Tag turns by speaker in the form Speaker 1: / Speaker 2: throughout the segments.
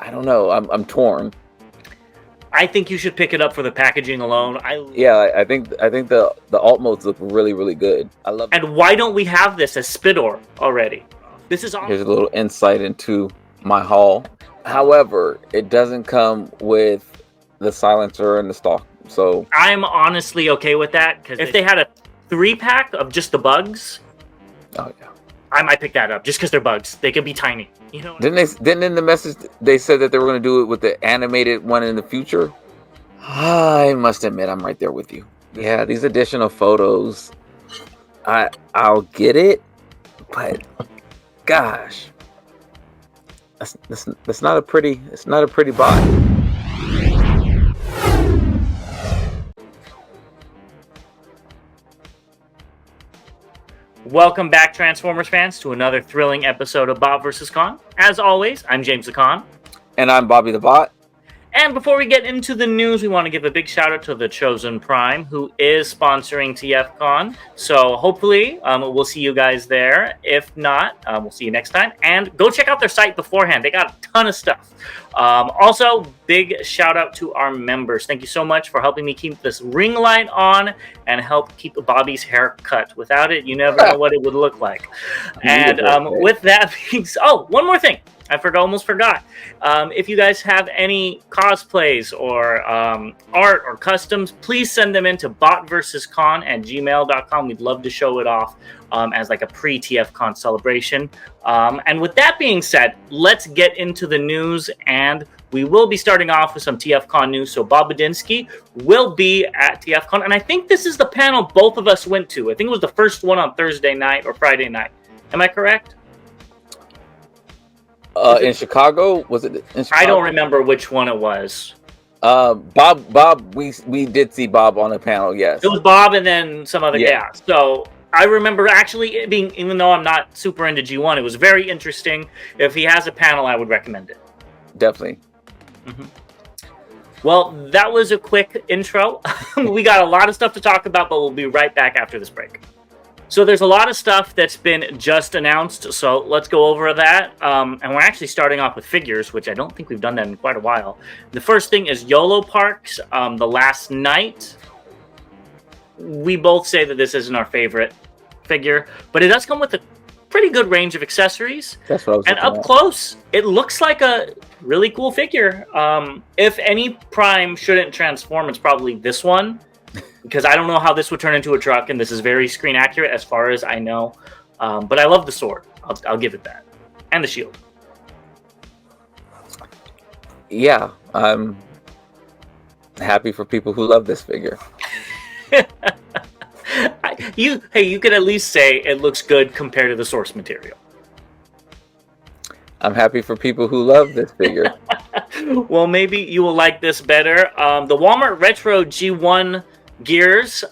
Speaker 1: I don't know. I'm torn.
Speaker 2: I think you should pick it up for the packaging alone.
Speaker 1: I think the alt modes look really, really good. I love it.
Speaker 2: And why don't we have this as Spidor already? This is awesome.
Speaker 1: Here's a little insight into my haul. However, it doesn't come with the silencer and the stock. So
Speaker 2: I'm honestly okay with that, because if they had a 3-pack of just the bugs,
Speaker 1: oh yeah,
Speaker 2: I might pick that up just because they're bugs. They could be tiny. You know.
Speaker 1: Didn't in the message they said that they were going to do it with the animated one in the future? I must admit, I'm right there with you. Yeah, these additional photos, I'll get it, but gosh, that's not a pretty. It's not a pretty bot.
Speaker 2: Welcome back, Transformers fans, to another thrilling episode of Bob vs. Con. As always, I'm James the Con.
Speaker 1: And I'm Bobby the Bot.
Speaker 2: And before we get into the news, we want to give a big shout out to the Chosen Prime, who is sponsoring TFCon. So hopefully we'll see you guys there. If not, we'll see you next time. And go check out their site beforehand. They got a ton of stuff. Also, big shout out to our members. Thank you so much for helping me keep this ring light on and help keep Bobby's hair cut. Without it, you never know what it would look like. And with that being said, oh, one more thing. I almost forgot. If you guys have any cosplays or art or customs, please send them in to botversuscon@gmail.com. We'd love to show it off as like a pre-TFCon celebration. And with that being said, let's get into the news, and we will be starting off with some TFCon news. So Bob Budinsky will be at TFCon, and I think this is the panel both of us went to. I think it was the first one on Thursday night or Friday night. Am I correct?
Speaker 1: In Chicago, was it? In Chicago?
Speaker 2: I don't remember which one it was.
Speaker 1: Bob, we did see Bob on the panel. Yes,
Speaker 2: it was Bob and then some other guy. So I remember actually it being, even though I'm not super into G1, it was very interesting. If he has a panel, I would recommend it.
Speaker 1: Definitely.
Speaker 2: Mm-hmm. Well, that was a quick intro. We got a lot of stuff to talk about, but we'll be right back after this break. So there's a lot of stuff that's been just announced, so let's go over that. And we're actually starting off with figures, which I don't think we've done that in quite a while. The first thing is YOLO Parks, The Last Night. We both say that this isn't our favorite figure, but it does come with a pretty good range of accessories.
Speaker 1: That's what I was
Speaker 2: and up close, it looks like a really cool figure. If any Prime shouldn't transform, it's probably this one. Because I don't know how this would turn into a truck, and this is very screen accurate as far as I know. But I love the sword. I'll give it that. And the shield.
Speaker 1: Yeah, I'm happy for people who love this figure.
Speaker 2: You could at least say it looks good compared to the source material.
Speaker 1: I'm happy for people who love this figure.
Speaker 2: Well, maybe you will like this better. The Walmart Retro G1 gears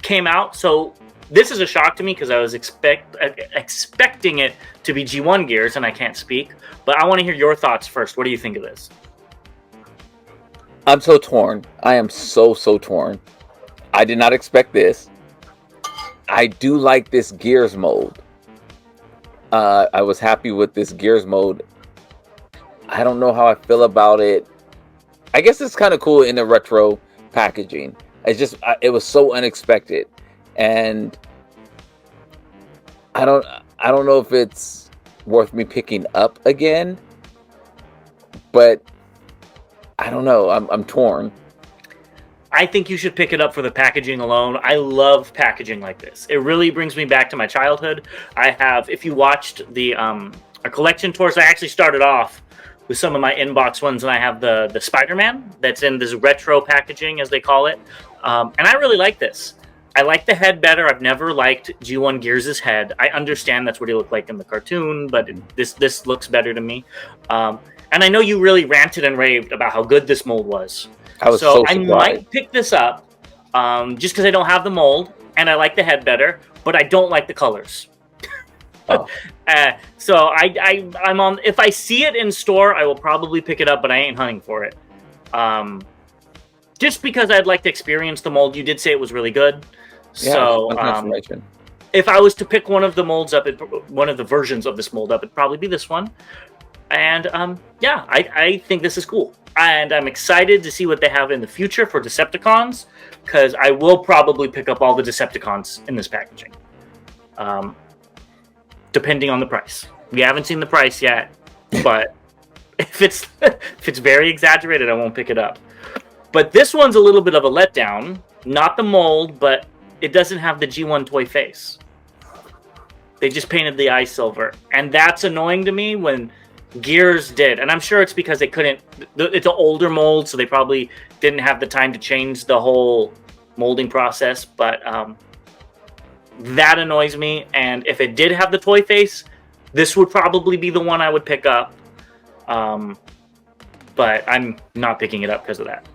Speaker 2: came out, so this is a shock to me because I was expecting it to be G1 gears, and I can't speak, but I want to hear your thoughts first. What do you think of this?
Speaker 1: I'm so torn. I am so torn. I did not expect this. I do like this gears mode. I was happy with this gears mode. I don't know how I feel about it. I guess it's kind of cool in the retro packaging. It's just, it was so unexpected, and I don't know if it's worth me picking up again, but I don't know. I'm torn.
Speaker 2: I think you should pick it up for the packaging alone. I love packaging like this. It really brings me back to my childhood. I have, if you watched the our collection tours, I actually started off with some of my inbox ones, and I have the Spider-Man that's in this retro packaging, as they call it. And I really like this. I like the head better. I've never liked G1 Gears' head. I understand that's what he looked like in the cartoon, but this looks better to me. And I know you really ranted and raved about how good this mold was.
Speaker 1: I was so surprised.
Speaker 2: I might pick this up just because I don't have the mold, and I like the head better, but I don't like the colors.
Speaker 1: Oh.
Speaker 2: So I'm on. If I see it in store, I will probably pick it up, but I ain't hunting for it. Just because I'd like to experience the mold. You did say it was really good.
Speaker 1: Yeah,
Speaker 2: so if I was to pick one of the molds up, one of the versions of this mold up, it'd probably be this one. And yeah, I think this is cool. And I'm excited to see what they have in the future for Decepticons, because I will probably pick up all the Decepticons in this packaging, depending on the price. We haven't seen the price yet, but if it's very exaggerated, I won't pick it up. But this one's a little bit of a letdown. Not the mold, but it doesn't have the G1 toy face. They just painted the eye silver, and that's annoying to me when Gears did. And I'm sure it's because they couldn't. It's an older mold, so they probably didn't have the time to change the whole molding process. But that annoys me. And if it did have the toy face, this would probably be the one I would pick up. But I'm not picking it up because of that.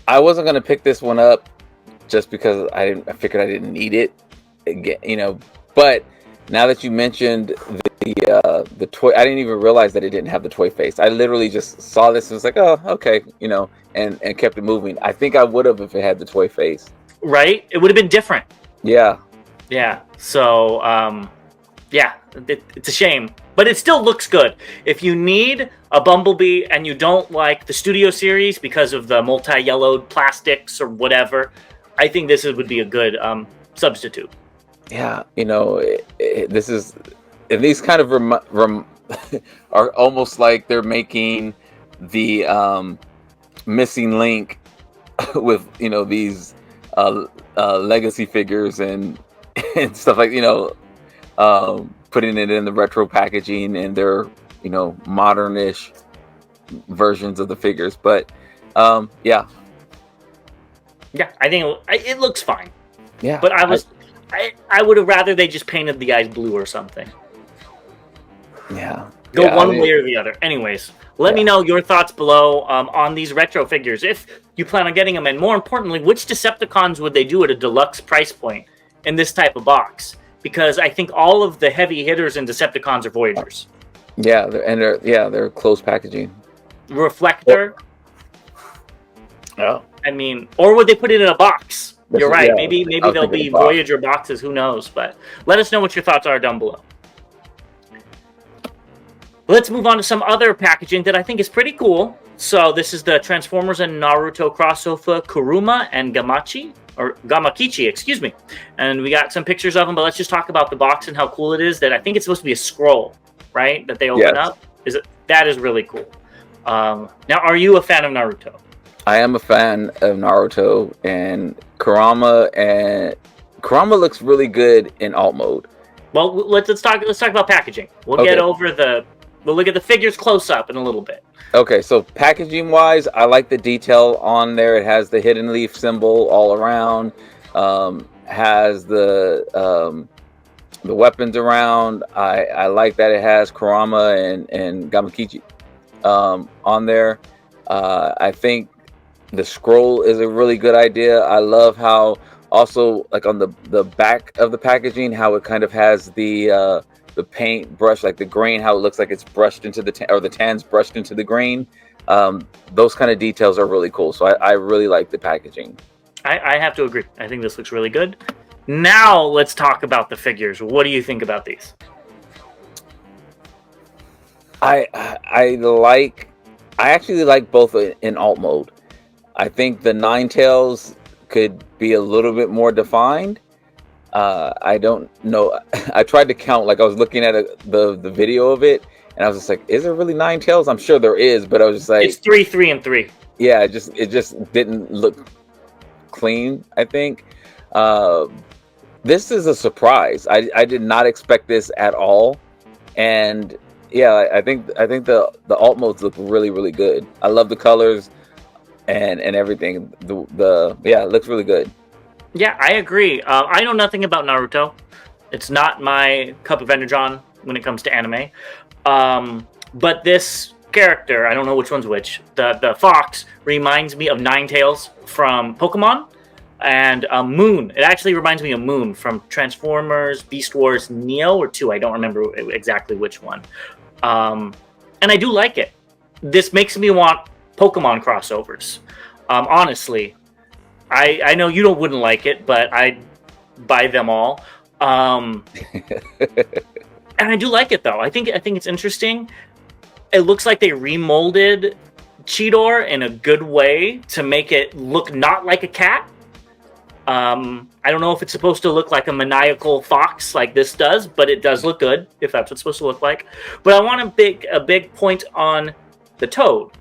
Speaker 1: I wasn't gonna pick this one up just because I figured I didn't need it, you know. But now that you mentioned the toy, I didn't even realize that it didn't have the toy face. I literally just saw this and was like, oh, okay, you know, and kept it moving. I think I would have if it had the toy face.
Speaker 2: Right? It would have been different.
Speaker 1: Yeah.
Speaker 2: Yeah. So, yeah, it's a shame, but it still looks good. If you need a Bumblebee and you don't like the Studio Series because of the multi-yellowed plastics or whatever, I think this would be a good substitute.
Speaker 1: Yeah, you know, this is, and these kind of are almost like they're making the missing link with, you know, these legacy figures and stuff like, you know, putting it in the retro packaging and their, you know, modernish versions of the figures. But yeah,
Speaker 2: I think it looks fine.
Speaker 1: Yeah,
Speaker 2: but I would have rather they just painted the eyes blue or something.
Speaker 1: Yeah,
Speaker 2: go one way or the other. Anyways, let me know your thoughts below on these retro figures if you plan on getting them, and more importantly, which Decepticons would they do at a deluxe price point in this type of box? Because I think all of the heavy hitters in Decepticons are Voyagers.
Speaker 1: Yeah, they're closed packaging.
Speaker 2: Reflector.
Speaker 1: Oh.
Speaker 2: I mean, or would they put it in a box? You're right.
Speaker 1: Yeah,
Speaker 2: maybe there'll be Voyager boxes. Who knows? But let us know what your thoughts are down below. Let's move on to some other packaging that I think is pretty cool. So this is the Transformers and Naruto crossover Kuruma and Gamakichi, excuse me. And we got some pictures of them, but let's just talk about the box and how cool it is. That I think it's supposed to be a scroll, right? That they open up. That is really cool. Now, are you a fan of Naruto?
Speaker 1: I am a fan of Naruto and Kurama, and Kurama looks really good in alt mode.
Speaker 2: Well, let's talk about packaging. We'll look at the figures close up in a little bit.
Speaker 1: Okay, so packaging wise, I like the detail on there. It has the hidden leaf symbol all around. Has the weapons around. I like that it has Kurama and Gamakichi on there. I think the scroll is a really good idea. I love how also, like, on the back of the packaging, how it kind of has the paint brush, like the grain, how it looks like it's brushed into the tan's brushed into the grain. Those kind of details are really cool. So I really like the packaging.
Speaker 2: I have to agree. I think this looks really good. Now let's talk about the figures. What do you think about these?
Speaker 1: I actually like both in alt mode. I think the Ninetales could be a little bit more defined. I don't know. I tried to count, like I was looking at the video of it, and I was just like, is there really 9 tails? I'm sure there is, but I was just like,
Speaker 2: it's 3, 3, and 3.
Speaker 1: Yeah, it just didn't look clean, I think. This is a surprise. I did not expect this at all. And yeah, I think the alt modes look really, really good. I love the colors and everything. It looks really good.
Speaker 2: Yeah, I agree. I know nothing about Naruto. It's not my cup of energon when it comes to anime. But this character, I don't know which one's which. The fox reminds me of Ninetales from Pokemon, and Moon. It actually reminds me of Moon from Transformers, Beast Wars, Neo, or 2. I don't remember exactly which one. And I do like it. This makes me want Pokemon crossovers. Honestly, I know you wouldn't like it, but I'd buy them all. And I do like it though. I think it's interesting. It looks like they remolded Cheetor in a good way to make it look not like a cat. I don't know if it's supposed to look like a maniacal fox like this does, but it does look good if that's what it's supposed to look like. But I want a big point on the Toad.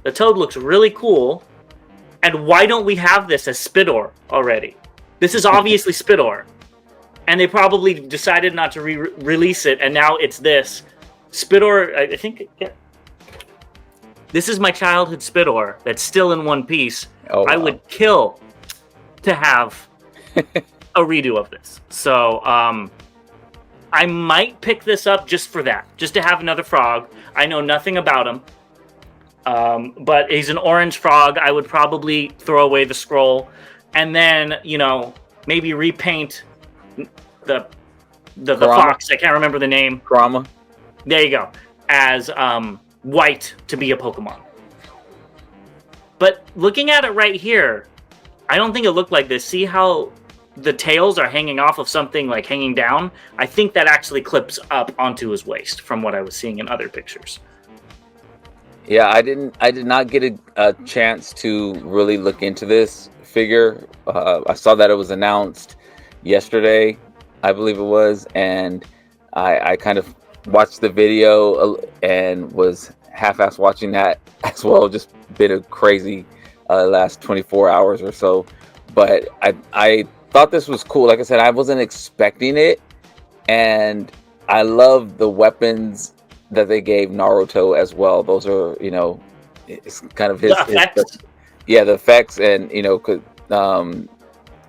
Speaker 2: The Toad looks really cool. And why don't we have this as Spidor already? This is obviously Spidor. And they probably decided not to release it, and now it's this. Spidor, I think... Yeah. This is my childhood Spidor that's still in one piece.
Speaker 1: Oh, wow.
Speaker 2: I would kill to have a redo of this. So, I might pick this up just for that. Just to have another frog. I know nothing about him. But he's an orange frog. I would probably throw away the scroll. And then, you know, maybe repaint the fox. I can't remember the name.
Speaker 1: Drama.
Speaker 2: There you go. As white to be a Pokemon. But looking at it right here, I don't think it looked like this. See how the tails are hanging off of something, like hanging down? I think that actually clips up onto his waist from what I was seeing in other pictures.
Speaker 1: Yeah, I did not get a chance to really look into this figure. I saw that it was announced yesterday, I believe it was, and I kind of watched the video and was half-assed watching that as well. Just been a crazy last 24 hours or so. But I thought this was cool. Like I said, I wasn't expecting it, and I love the weapons that they gave Naruto as well. Those are, you know, it's kind of his effects. The effects, and you know,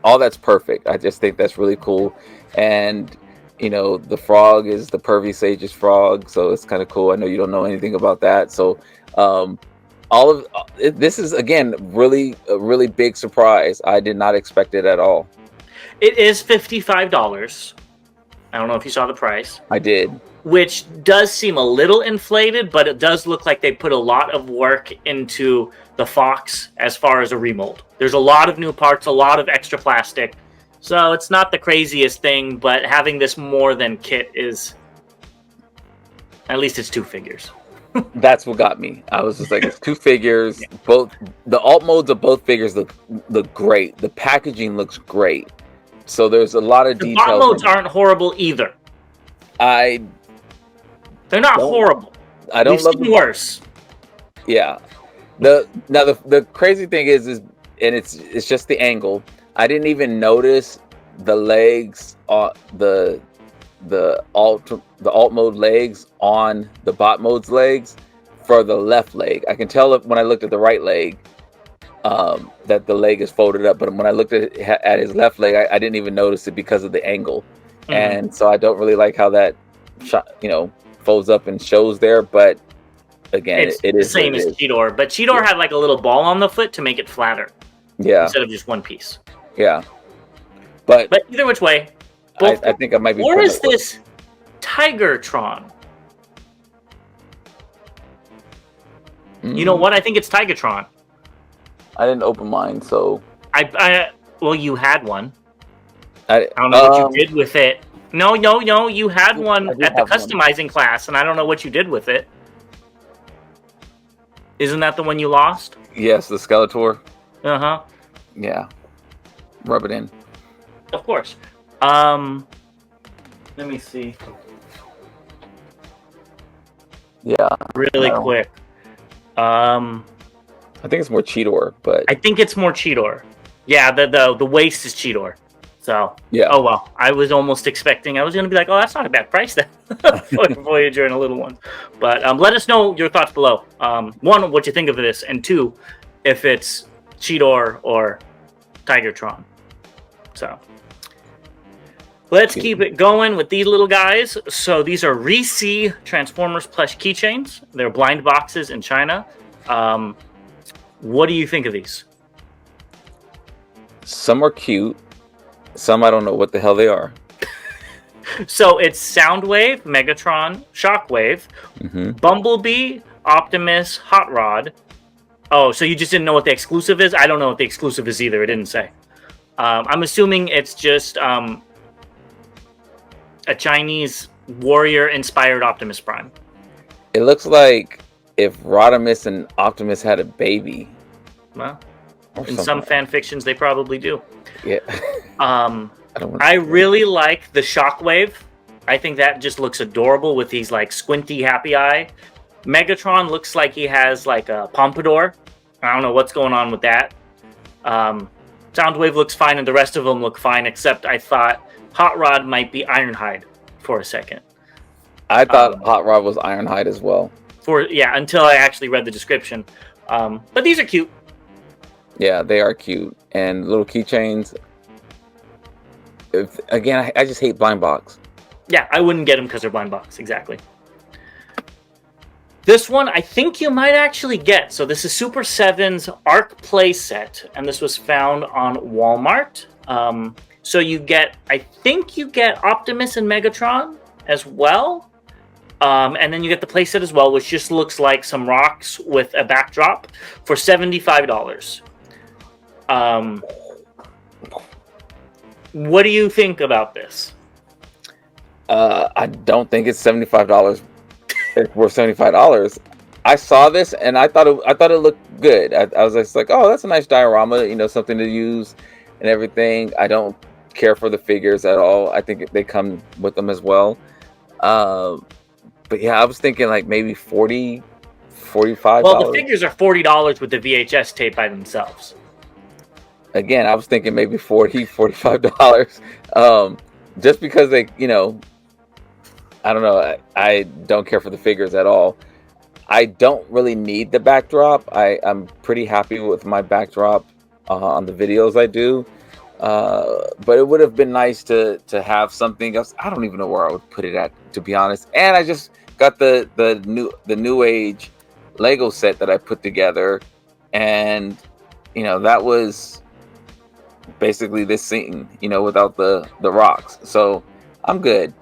Speaker 1: all that's perfect. I just think that's really cool. And you know, the frog is the Pervy Sage's frog, so it's kind of cool. I know you don't know anything about that, so all of this is, again, a really big surprise. I did not expect it at all.
Speaker 2: It is $55. I don't know if you saw the price.
Speaker 1: I did.
Speaker 2: Which does seem a little inflated, but it does look like they put a lot of work into the Fox as far as a remold. There's a lot of new parts, a lot of extra plastic. So it's not the craziest thing, but having this more than kit is... At least it's two figures.
Speaker 1: That's what got me. I was just like, it's two figures. Yeah. Both the alt modes of both figures look great. The packaging looks great. So there's a lot of details. The
Speaker 2: alt modes aren't horrible either. They're not horrible.
Speaker 1: I don't love
Speaker 2: them. Worse.
Speaker 1: Yeah. The crazy thing is and it's just the angle. I didn't even notice the legs on the alt mode legs on the bot mode's legs for the left leg. I can tell when I looked at the right leg that the leg is folded up, but when I looked at his left leg, I didn't even notice it because of the angle. Mm-hmm. And so I don't really like how that folds up and shows there. But again,
Speaker 2: it is the same as Cheetor, but Cheetor had like a little ball on the foot to make it flatter.
Speaker 1: Yeah,
Speaker 2: instead of just one piece.
Speaker 1: Yeah, but
Speaker 2: either which way,
Speaker 1: I think I might be.
Speaker 2: Or is this Tigertron? You know what? I think it's Tigertron. I
Speaker 1: didn't open mine, so
Speaker 2: well, you had one. I don't know what you did with it. No, you had one at the customizing class, and I don't know what you did with it. Isn't that the one you lost?
Speaker 1: Yes, the Skeletor.
Speaker 2: Uh-huh.
Speaker 1: Yeah. Rub it in.
Speaker 2: Of course. Let me see.
Speaker 1: Yeah.
Speaker 2: Really quick.
Speaker 1: I think it's more Cheetor, but
Speaker 2: I think it's more Cheetor. Yeah, the waist is Cheetor. So
Speaker 1: yeah.
Speaker 2: Oh well. I was almost expecting. I was gonna be like, oh, that's not a bad price then. Voyager and a little one. But let us know your thoughts below. One, what you think of this, and two, if it's Cheetor or Tigertron. So let's keep it going with these little guys. So these are Reese Transformers plush keychains. They're blind boxes in China. What do you think of these?
Speaker 1: Some are cute. Some I don't know what the hell they are.
Speaker 2: So it's Soundwave, Megatron, Shockwave, Bumblebee, Optimus, Hot Rod. Oh, so you just didn't know what the exclusive is? I don't know what the exclusive is either. It didn't say. I'm assuming it's just a Chinese warrior-inspired Optimus Prime.
Speaker 1: It looks like if Rodimus and Optimus had a baby.
Speaker 2: Well, in some fan fictions, they probably do.
Speaker 1: Yeah.
Speaker 2: I really like the Shockwave. I think that just looks adorable with these like squinty happy eye. Megatron looks like he has like a pompadour. I don't know what's going on with that. Soundwave looks fine, and the rest of them look fine, except I thought Hot Rod might be Ironhide for a second.
Speaker 1: I thought Hot Rod was Ironhide as well.
Speaker 2: Until I actually read the description. But these are cute.
Speaker 1: Yeah, they are cute. And little keychains. Again, I just hate blind box.
Speaker 2: Yeah, I wouldn't get them because they're blind box. Exactly. This one, I think you might actually get. So this is Super 7's Ark playset, and this was found on Walmart. So you get, I think you get Optimus and Megatron as well. And then you get the playset as well, which just looks like some rocks with a backdrop for $75. What do you think about this?
Speaker 1: I don't think it's $75. It's worth $75. I saw this and I thought it looked good. I was just like, oh, that's a nice diorama, something to use and everything. I don't care for the figures at all. I think they come with them as well. But yeah, I was thinking like maybe $40, $45.
Speaker 2: Well, the figures are $40 with the VHS tape by themselves.
Speaker 1: Again, I was thinking maybe $40, $45. Just because they, I don't know. I don't care for the figures at all. I don't really need the backdrop. I'm pretty happy with my backdrop on the videos I do. But it would have been nice to have something else. I don't even know where I would put it at, to be honest. And I just got the new age Lego set that I put together, and that was basically this scene, without the rocks. So I'm good.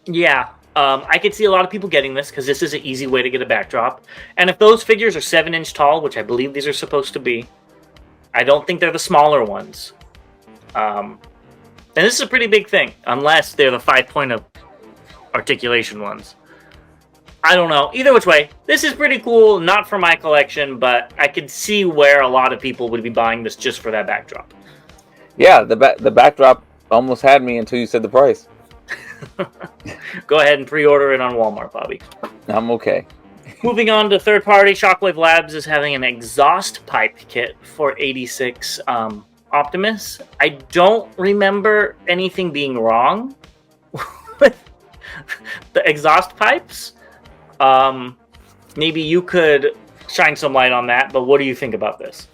Speaker 2: Yeah, I could see a lot of people getting this because this is an easy way to get a backdrop. And if those figures are 7-inch tall, which I believe these are supposed to be, I don't think they're the smaller ones. And this is a pretty big thing, unless they're the 5-point of articulation ones. I don't know. Either which way, this is pretty cool. Not for my collection, but I could see where a lot of people would be buying this just for that backdrop.
Speaker 1: Yeah, the backdrop almost had me until you said the price.
Speaker 2: Go ahead and pre-order it on Walmart, Bobby.
Speaker 1: I'm okay.
Speaker 2: Moving on to third party, Shockwave Labs is having an exhaust pipe kit for 86 Optimus. I don't remember anything being wrong with the exhaust pipes. Maybe you could shine some light on that, but what do you think about this?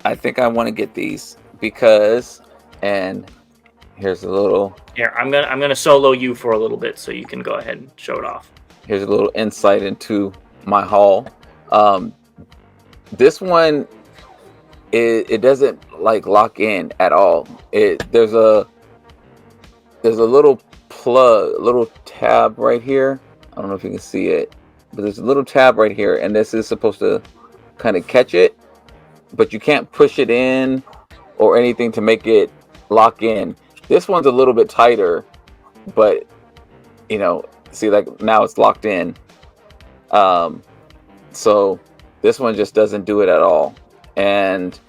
Speaker 1: I think I want to get these because, and here's a little.
Speaker 2: Here, I'm gonna solo you for a little bit so you can go ahead and show it off.
Speaker 1: Here's a little insight into my haul. This one, it doesn't like lock in at all. There's a little plug, little tab right here. I don't know if you can see it, but there's a little tab right here, and this is supposed to kind of catch it, but you can't push it in or anything to make it lock in. This one's a little bit tighter, but see, like now it's locked in. So this one just doesn't do it at all. And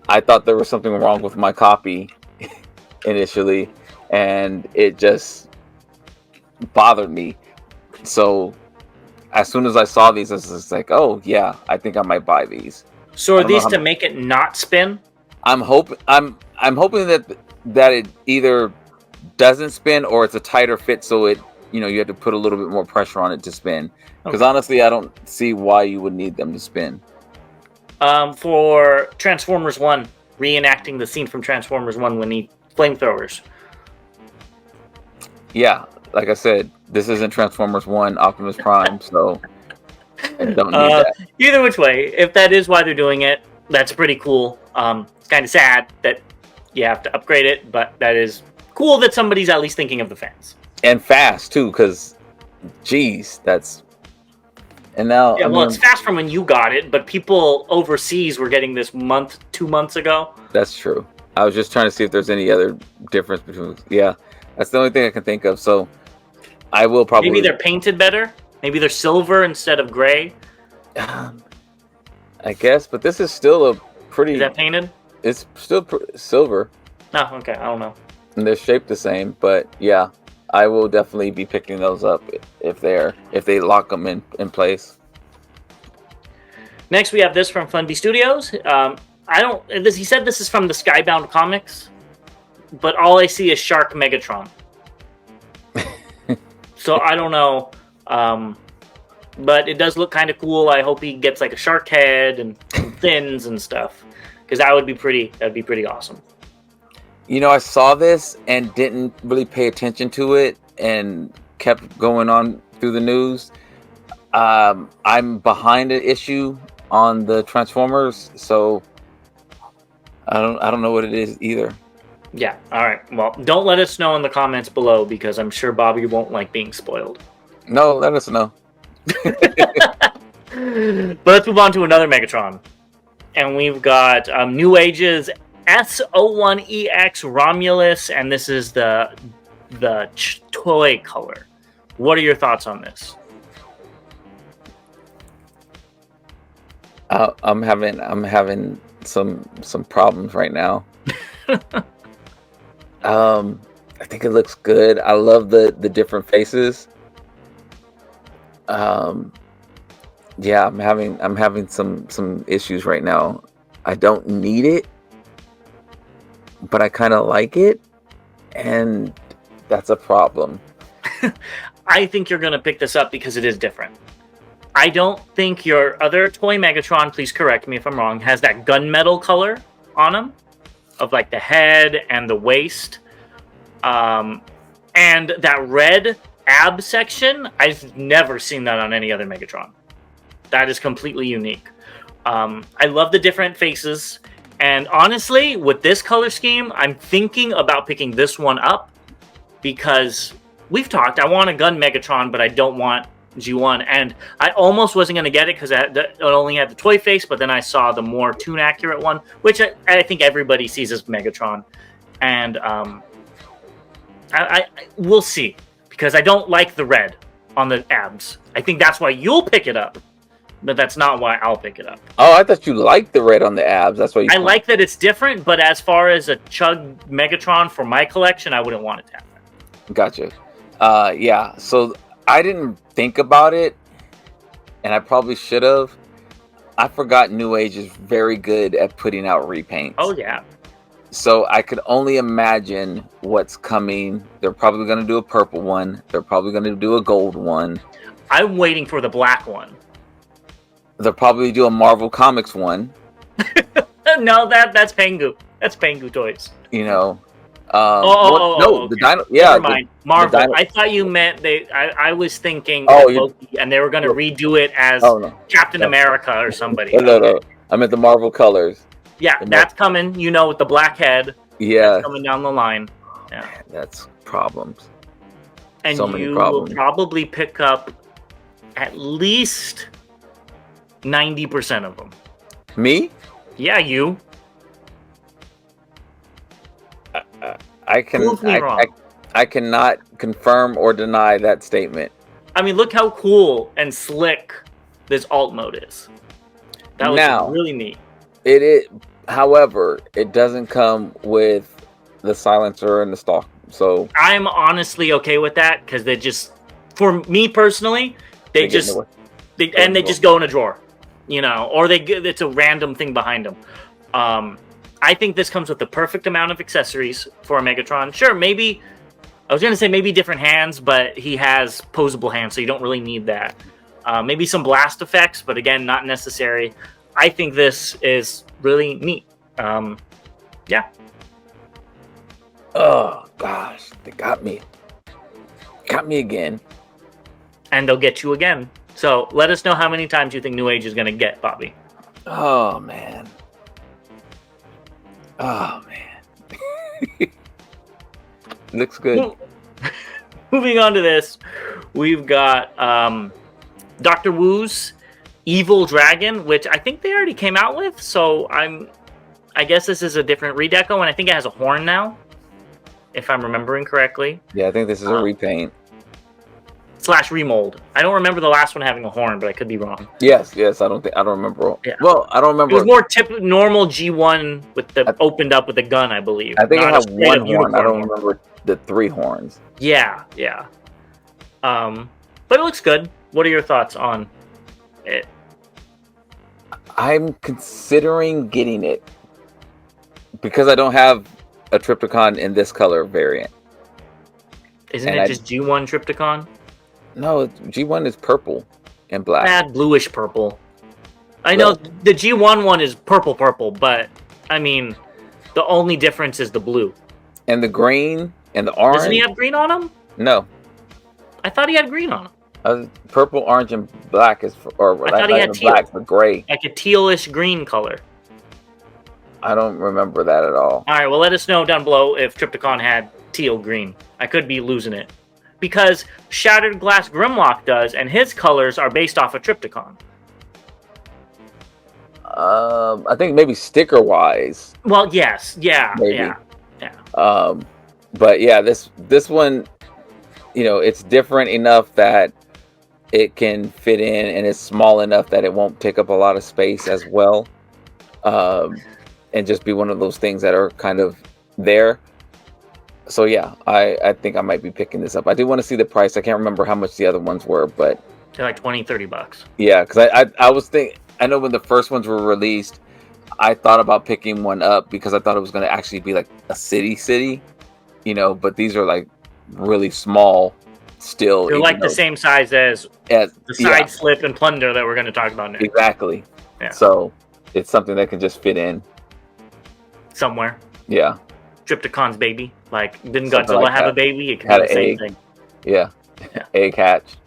Speaker 1: I thought there was something wrong with my copy initially, and it just bothered me. So as soon as I saw these, I was just like, oh yeah, I think I might buy these.
Speaker 2: So are these to make it not spin? I'm
Speaker 1: hoping that it either doesn't spin or it's a tighter fit, so it you have to put a little bit more pressure on it to spin. Because honestly, I don't see why you would need them to spin.
Speaker 2: For Transformers 1, reenacting the scene from Transformers 1 when he flamethrowers.
Speaker 1: Yeah, like I said, this isn't Transformers 1 Optimus Prime, so I don't need that.
Speaker 2: Either which way, if that is why they're doing it, that's pretty cool. It's kind of sad that you have to upgrade it, but that is cool that somebody's at least thinking of the fans.
Speaker 1: And fast too, because geez, that's and now
Speaker 2: it's fast from when you got it, but people overseas were getting this 2 months ago.
Speaker 1: That's true. I was just trying to see if there's any other difference between. Yeah, that's the only thing I can think of. So I will probably.
Speaker 2: Maybe they're painted better. Maybe they're silver instead of gray.
Speaker 1: I guess, but this is still a pretty.
Speaker 2: Is that painted?
Speaker 1: It's still silver.
Speaker 2: Oh, okay. I don't know.
Speaker 1: And they're shaped the same, but yeah, I will definitely be picking those up if they lock them in place.
Speaker 2: Next, we have this from Funby Studios. He said this is from the Skybound comics, but all I see is Shark Megatron. So I don't know, but it does look kind of cool. I hope he gets like a shark head and fins and stuff, because that'd be pretty awesome.
Speaker 1: You know, I saw this and didn't really pay attention to it and kept going on through the news. I'm behind an issue on the Transformers, so I don't know what it is either.
Speaker 2: Yeah, all right. Well, don't let us know in the comments below, because I'm sure Bobby won't like being spoiled.
Speaker 1: No, let us know.
Speaker 2: But let's move on to another Megatron. And we've got New Age's S01EX Romulus, and this is the toy color. What are your thoughts on this?
Speaker 1: I'm having some problems right now. I think it looks good. I love the different faces. Yeah, I'm having some issues right now. I don't need it, but I kind of like it, and that's a problem.
Speaker 2: I think you're going to pick this up because it is different. I don't think your other toy Megatron, please correct me if I'm wrong, has that gunmetal color on him, of like the head and the waist. And that red ab section, I've never seen that on any other Megatron. That is completely unique. I love the different faces. And honestly, with this color scheme, I'm thinking about picking this one up, because we've talked, I want a gun Megatron, but I don't want G1. And I almost wasn't going to get it because it only had the toy face, but then I saw the more tune accurate one, which I think everybody sees as Megatron. And I we'll see, because I don't like the red on the abs. I think that's why you'll pick it up, but that's not why I'll pick it up.
Speaker 1: Oh, I thought you liked the red on the abs. That's why you.
Speaker 2: I like that it's different, but as far as a Chug Megatron for my collection, I wouldn't want it to have that.
Speaker 1: Gotcha. Yeah. So I didn't think about it, and I probably should have. I forgot New Age is very good at putting out repaints.
Speaker 2: Oh yeah.
Speaker 1: So I could only imagine what's coming. They're probably going to do a purple one. They're probably going to do a gold one.
Speaker 2: I'm waiting for the black one.
Speaker 1: They'll probably do a Marvel Comics one.
Speaker 2: No, that's Pengu. That's Pengu toys.
Speaker 1: You know.
Speaker 2: No,
Speaker 1: the Dino. Yeah,
Speaker 2: never mind. Marvel. I thought you meant they. I was thinking Loki, and they were going to redo it as Captain America or somebody.
Speaker 1: No. I meant the Marvel colors.
Speaker 2: Yeah, that's coming. You know, with the black head.
Speaker 1: Yeah,
Speaker 2: that's coming down the line. Yeah,
Speaker 1: that's problems.
Speaker 2: And
Speaker 1: so many
Speaker 2: you
Speaker 1: problems.
Speaker 2: Will probably pick up at least 90% of them.
Speaker 1: Me?
Speaker 2: Yeah, you.
Speaker 1: I cannot confirm or deny that statement.
Speaker 2: I mean, look how cool and slick this alt mode is. That was really neat.
Speaker 1: It is. However, it doesn't come with the silencer and the stock. So
Speaker 2: I'm honestly okay with that, because they just, for me personally, they just go in a drawer, you know, or it's a random thing behind them. I think this comes with the perfect amount of accessories for a Megatron. Sure, maybe I was gonna say maybe different hands, but he has posable hands, so you don't really need that. Maybe some blast effects, but again, not necessary. I think this is really neat. Yeah.
Speaker 1: Oh gosh, they got me. Got me again.
Speaker 2: And they'll get you again. So let us know how many times you think New Age is going to get, Bobby.
Speaker 1: Oh man. Oh man. Looks good.
Speaker 2: Moving on to this, we've got Dr. Wu's Evil Dragon, which I think they already came out with. So I guess this is a different redeco, and I think it has a horn now, if I'm remembering correctly.
Speaker 1: Yeah, I think this is a repaint.
Speaker 2: slash remold. I don't remember the last one having a horn, but I could be wrong.
Speaker 1: Yes. I don't remember.
Speaker 2: Yeah.
Speaker 1: Well, I don't remember.
Speaker 2: It was more normal G1 with the opened up with the gun, I believe.
Speaker 1: I think it
Speaker 2: Not
Speaker 1: had one horn. I don't
Speaker 2: horn.
Speaker 1: remember the 3 horns.
Speaker 2: Yeah. But it looks good. What are your thoughts on it?
Speaker 1: I'm considering getting it because I don't have a Trypticon in this color variant.
Speaker 2: Isn't it just G1 Trypticon?
Speaker 1: No, G1 is purple and black.
Speaker 2: Bad bluish purple. I know the G1 one is purple, but I mean, the only difference is the blue.
Speaker 1: And the green and the orange.
Speaker 2: Doesn't he have green on him?
Speaker 1: No.
Speaker 2: I thought he had green on him.
Speaker 1: Purple, orange, and black is, or
Speaker 2: I thought he had teal.
Speaker 1: Black, but gray.
Speaker 2: Like a tealish green color.
Speaker 1: I don't remember that at all.
Speaker 2: All right, well, let us know down below if Trypticon had teal green. I could be losing it. Because Shattered Glass Grimlock does, and his colors are based off of Trypticon.
Speaker 1: I think maybe sticker-wise.
Speaker 2: Well, yes. Yeah.
Speaker 1: But yeah, this one, it's different enough that it can fit in, and it's small enough that it won't take up a lot of space as well. And just be one of those things that are kind of there. So yeah, I think I might be picking this up. I do want to see the price. I can't remember how much the other ones were, but
Speaker 2: they're like $20-$30.
Speaker 1: Yeah, because I was thinking, I know when the first ones were released, I thought about picking one up because I thought it was going to actually be like a city, but these are like really small still.
Speaker 2: They're like the same size as the side flip and plunder that we're going to talk about next.
Speaker 1: Exactly. Yeah. So it's something that can just fit in
Speaker 2: somewhere.
Speaker 1: Yeah.
Speaker 2: Trypticon's baby. Like, didn't Godzilla have a baby? It could
Speaker 1: be
Speaker 2: the same thing.
Speaker 1: Yeah. Egg hatch.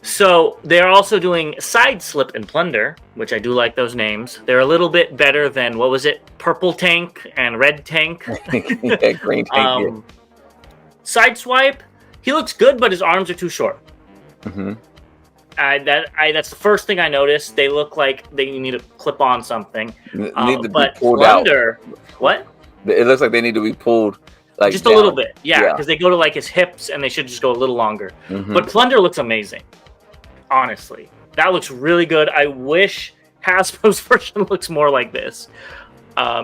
Speaker 2: So they're also doing Side Slip and Plunder, which I do like those names. They're a little bit better than, what was it? Purple Tank and Red Tank.
Speaker 1: Yeah, Green Tank.
Speaker 2: Sideswipe, he looks good, but his arms are too short.
Speaker 1: Mm-hmm.
Speaker 2: That's the first thing I noticed. They look like they need to clip on something.
Speaker 1: Need to
Speaker 2: but
Speaker 1: be pulled
Speaker 2: Plunder,
Speaker 1: out.
Speaker 2: What?
Speaker 1: It looks like they need to be pulled like
Speaker 2: just
Speaker 1: down.
Speaker 2: A little bit, yeah, because they go to like his hips and they should just go a little longer.
Speaker 1: Mm-hmm.
Speaker 2: But Plunder looks amazing. Honestly, that looks really good. I wish Hasbro's version looks more like this,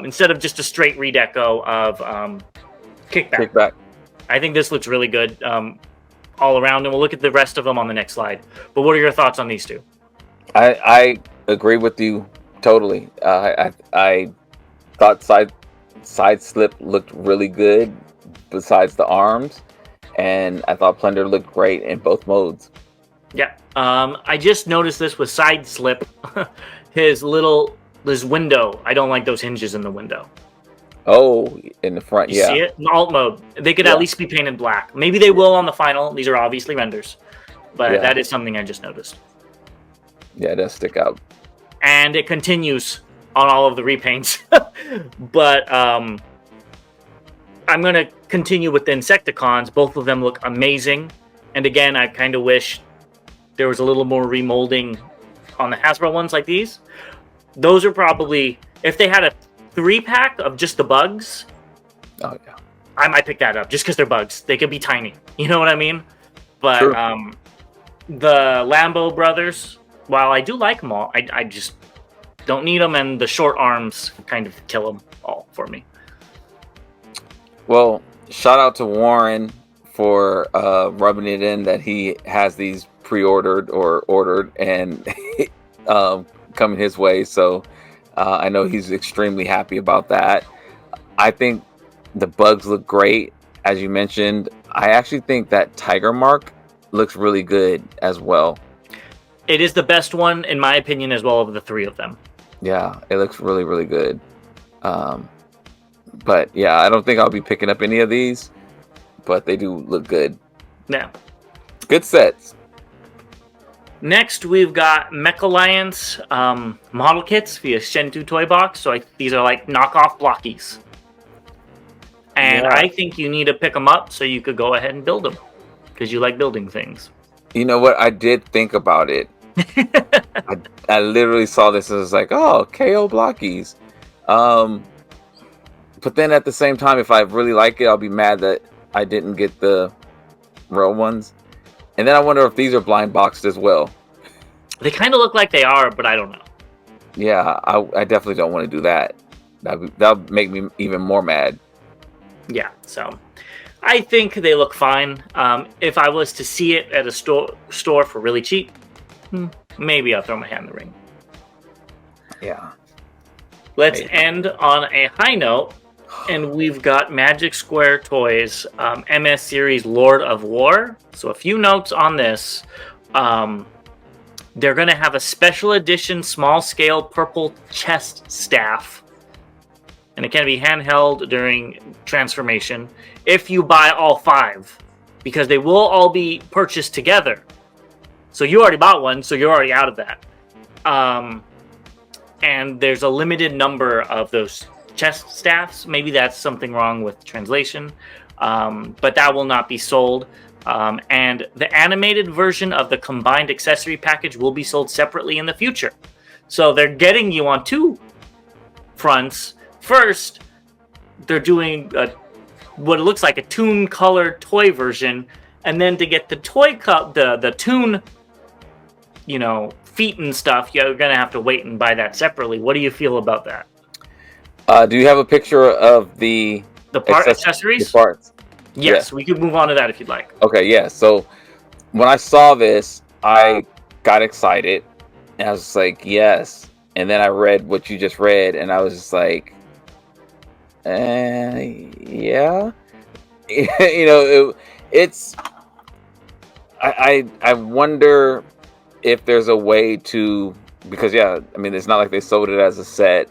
Speaker 2: instead of just a straight redeco of Kickback. I think this looks really good all around, and we'll look at the rest of them on the next slide. But what are your thoughts on these two?
Speaker 1: I agree with you totally. I thought side slip looked really good besides the arms, and I thought Plunder looked great in both modes.
Speaker 2: Yeah. I just noticed this with Side Slip. his window. I don't like those hinges in the window.
Speaker 1: Oh, in the front,
Speaker 2: you see it? In alt mode. They could at least be painted black. Maybe they will on the final. These are obviously renders. But that is something I just noticed.
Speaker 1: Yeah, it does stick out.
Speaker 2: And it continues on all of the repaints. But I'm going to continue with the Insecticons. Both of them look amazing. And again, I kind of wish there was a little more remolding on the Hasbro ones like these. Those are probably, if they had a 3-pack of just the bugs, I might pick that up just because they're bugs. They could be tiny. You know what I mean? But the Lambo brothers, while I do like them all, I just don't need them, and the short arms kind of kill them all for me.
Speaker 1: Well, shout out to Warren for rubbing it in that he has these pre-ordered or ordered and coming his way. So I know he's extremely happy about that. I think the bugs look great, as you mentioned. I actually think that Tiger Mark looks really good as well.
Speaker 2: It is the best one, in my opinion, as well, of the 3 of them.
Speaker 1: Yeah, it looks really, really good. But yeah, I don't think I'll be picking up any of these, but they do look good.
Speaker 2: Yeah.
Speaker 1: Good sets.
Speaker 2: Next, we've got Mech Alliance model kits via Shentu Toy Box. So these are like knockoff Blokees. And I think you need to pick them up so you could go ahead and build them. Because you like building things.
Speaker 1: You know what? I did think about it. I literally saw this and was like, oh, KO Blokees. But then at the same time, if I really like it, I'll be mad that I didn't get the real ones. And then I wonder if these are blind boxed as well.
Speaker 2: They kind of look like they are, but I don't know.
Speaker 1: Yeah, I definitely don't want to do that. That'll make me even more mad.
Speaker 2: Yeah, so I think they look fine. If I was to see it at a store for really cheap, maybe I'll throw my hat in the ring.
Speaker 1: Yeah.
Speaker 2: Let's end on a high note, and we've got Magic Square Toys MS Series Lord of War. So a few notes on this. They're going to have a special edition small-scale purple chest staff, and it can be handheld during transformation if you buy all 5, because they will all be purchased together. So you already bought one, so you're already out of that. And there's a limited number of those chest staffs. Maybe that's something wrong with translation, but that will not be sold. And the animated version of the combined accessory package will be sold separately in the future. So they're getting you on 2 fronts. First, they're doing what it looks like a Toon Color toy version, and then to get the toy cup, the Toon, feet and stuff, you're gonna have to wait and buy that separately. What do you feel about that?
Speaker 1: Do you have a picture of the
Speaker 2: accessories?
Speaker 1: The parts?
Speaker 2: Yes, we could move on to that if you'd like.
Speaker 1: Okay, yeah. So when I saw this, I got excited, and I was just like, yes. And then I read what you just read, and I was just like, yeah. It's. I wonder if there's a way to, because it's not like they sold it as a set.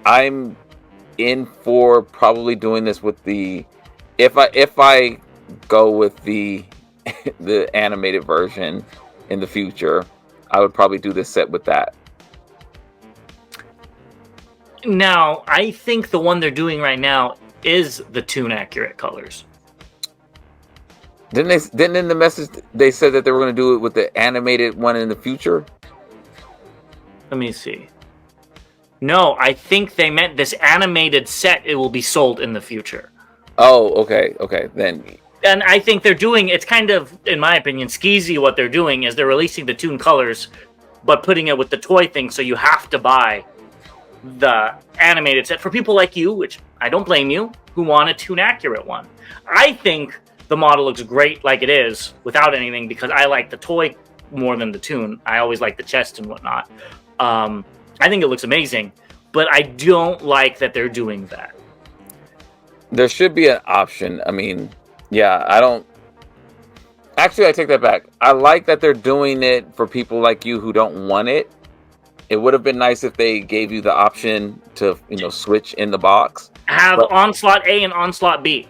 Speaker 1: I'm in for probably doing this with the, if I go with the the animated version in the future, I would probably do this set with that.
Speaker 2: Now, I think the one they're doing right now is the Toon accurate colors.
Speaker 1: Didn't in the message they said that they were going to do it with the animated one in the future?
Speaker 2: Let me see. No, I think they meant this animated set, it will be sold in the future.
Speaker 1: Oh, okay, then.
Speaker 2: And I think they're doing, it's kind of, in my opinion, skeezy what they're doing is they're releasing the Toon colors, but putting it with the toy thing, so you have to buy the animated set for people like you, which I don't blame you, who want a Toon accurate one. I think the model looks great like it is, without anything, because I like the toy more than the Toon. I always like the chest and whatnot. I think it looks amazing, but I don't like that they're doing that.
Speaker 1: There should be an option. I mean, I don't. Actually, I take that back. I like that they're doing it for people like you who don't want it. It would have been nice if they gave you the option to, switch in the box.
Speaker 2: Have Onslaught A and Onslaught B.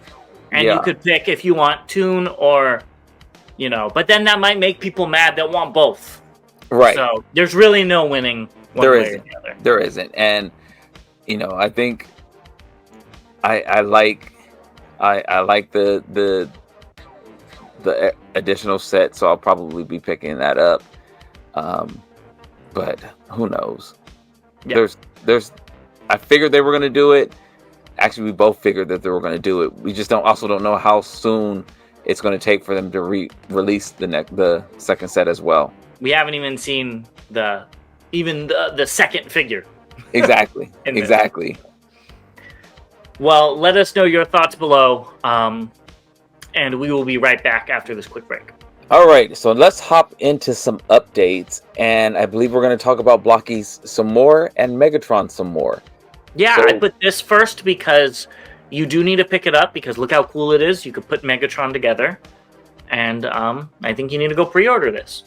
Speaker 2: And you could pick if you want Toon or, but then that might make people mad that want both.
Speaker 1: Right.
Speaker 2: So there's really no winning one way or the other.
Speaker 1: There isn't. And, I think I like the additional set, so I'll probably be picking that up. But who knows? Yeah. I figured they were going to do it. Actually, we both figured that they were going to do it. We just don't know how soon it's going to take for them to release the second set as well.
Speaker 2: We haven't even seen the second figure.
Speaker 1: Exactly. Exactly.
Speaker 2: Well, let us know your thoughts below, and we will be right back after this quick break.
Speaker 1: All right, so let's hop into some updates, and I believe we're going to talk about Blokees some more and Megatron some more.
Speaker 2: Yeah, I put this first because you do need to pick it up, because look how cool it is. You could put Megatron together, and I think you need to go pre-order this.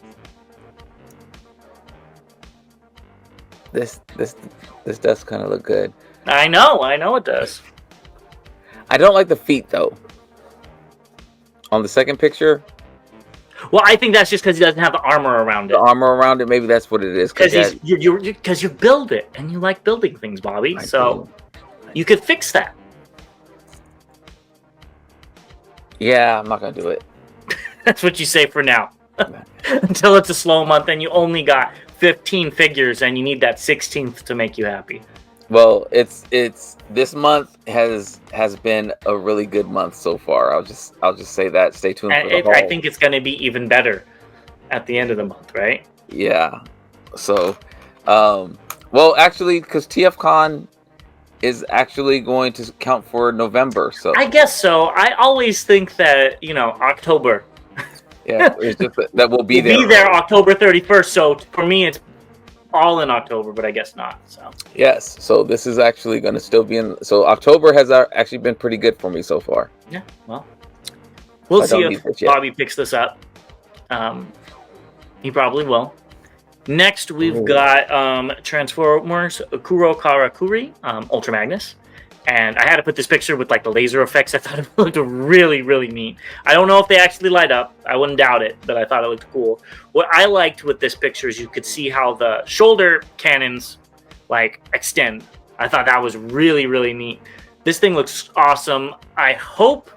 Speaker 1: This does kind of look good.
Speaker 2: I know it does.
Speaker 1: I don't like the feet, though. On the second picture.
Speaker 2: Well, I think that's just because he doesn't have the armor around it.
Speaker 1: The armor around it, maybe that's what it is.
Speaker 2: Because you build it, and you like building things, Bobby. So you could fix that.
Speaker 1: Yeah, I'm not gonna do it.
Speaker 2: That's what you say for now. Until it's a slow month, and you only got 15 figures, and you need that 16th to make you happy.
Speaker 1: Well, it's this month has been a really good month so far. I'll just say that. Stay tuned for the
Speaker 2: I
Speaker 1: haul.
Speaker 2: think it's going to be even better at the end of the month, right?
Speaker 1: Yeah. So, well, actually, because TFCon is actually going to count for November. So
Speaker 2: I guess so. I always think that, October.
Speaker 1: yeah, it's just that we'll be
Speaker 2: We'll
Speaker 1: there.
Speaker 2: be there October 31st. So for me, it's all in October, but I guess not. So
Speaker 1: Yes. So this is actually going to still be in. So October has actually been pretty good for me so far.
Speaker 2: yeah, well, we'll
Speaker 1: I
Speaker 2: see
Speaker 1: don't
Speaker 2: if
Speaker 1: need this yet.
Speaker 2: Bobby picks this up. He probably will. Next, we've
Speaker 1: Ooh.
Speaker 2: got Transformers Kuro Karakuri Ultra Magnus. And I had to put this picture with like the laser effects. I thought it looked really, really neat. I don't know if they actually light up. I wouldn't doubt it, but I thought it looked cool. What I liked with this picture is you could see how the shoulder cannons like extend. I thought that was really, really neat. This thing looks awesome. I hope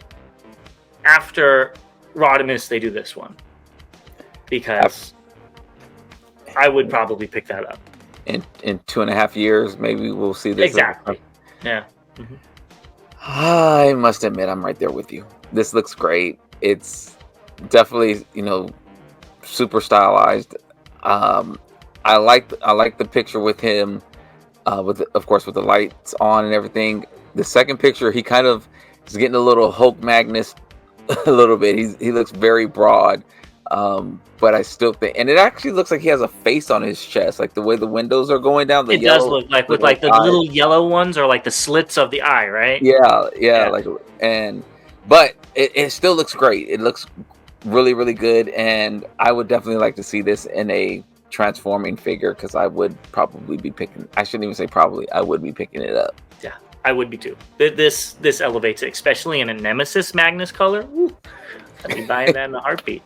Speaker 2: after Rodimus they do this one, because I would probably pick that up.
Speaker 1: In 2.5 years, maybe we'll see this.
Speaker 2: Exactly. Yeah. Mm-hmm.
Speaker 1: I must admit, I'm right there with you. This looks great. It's definitely, super stylized. I like the picture with him, of course with the lights on and everything. The second picture, he kind of is getting a little Hulk Magnus, a little bit. He looks very broad, but I still think, and it actually looks like he has a face on his chest, like the way the windows are going down.
Speaker 2: It does look like with like the little yellow ones, or like the slits of the eye, right?
Speaker 1: Yeah. But it still looks great. It looks really, really good, and I would definitely like to see this in a transforming figure, because I would probably be picking. I shouldn't even say probably. I would be picking it up.
Speaker 2: Yeah, I would be too. This elevates it, especially in a Nemesis Magnus color. Woo, I'd be buying that in a heartbeat.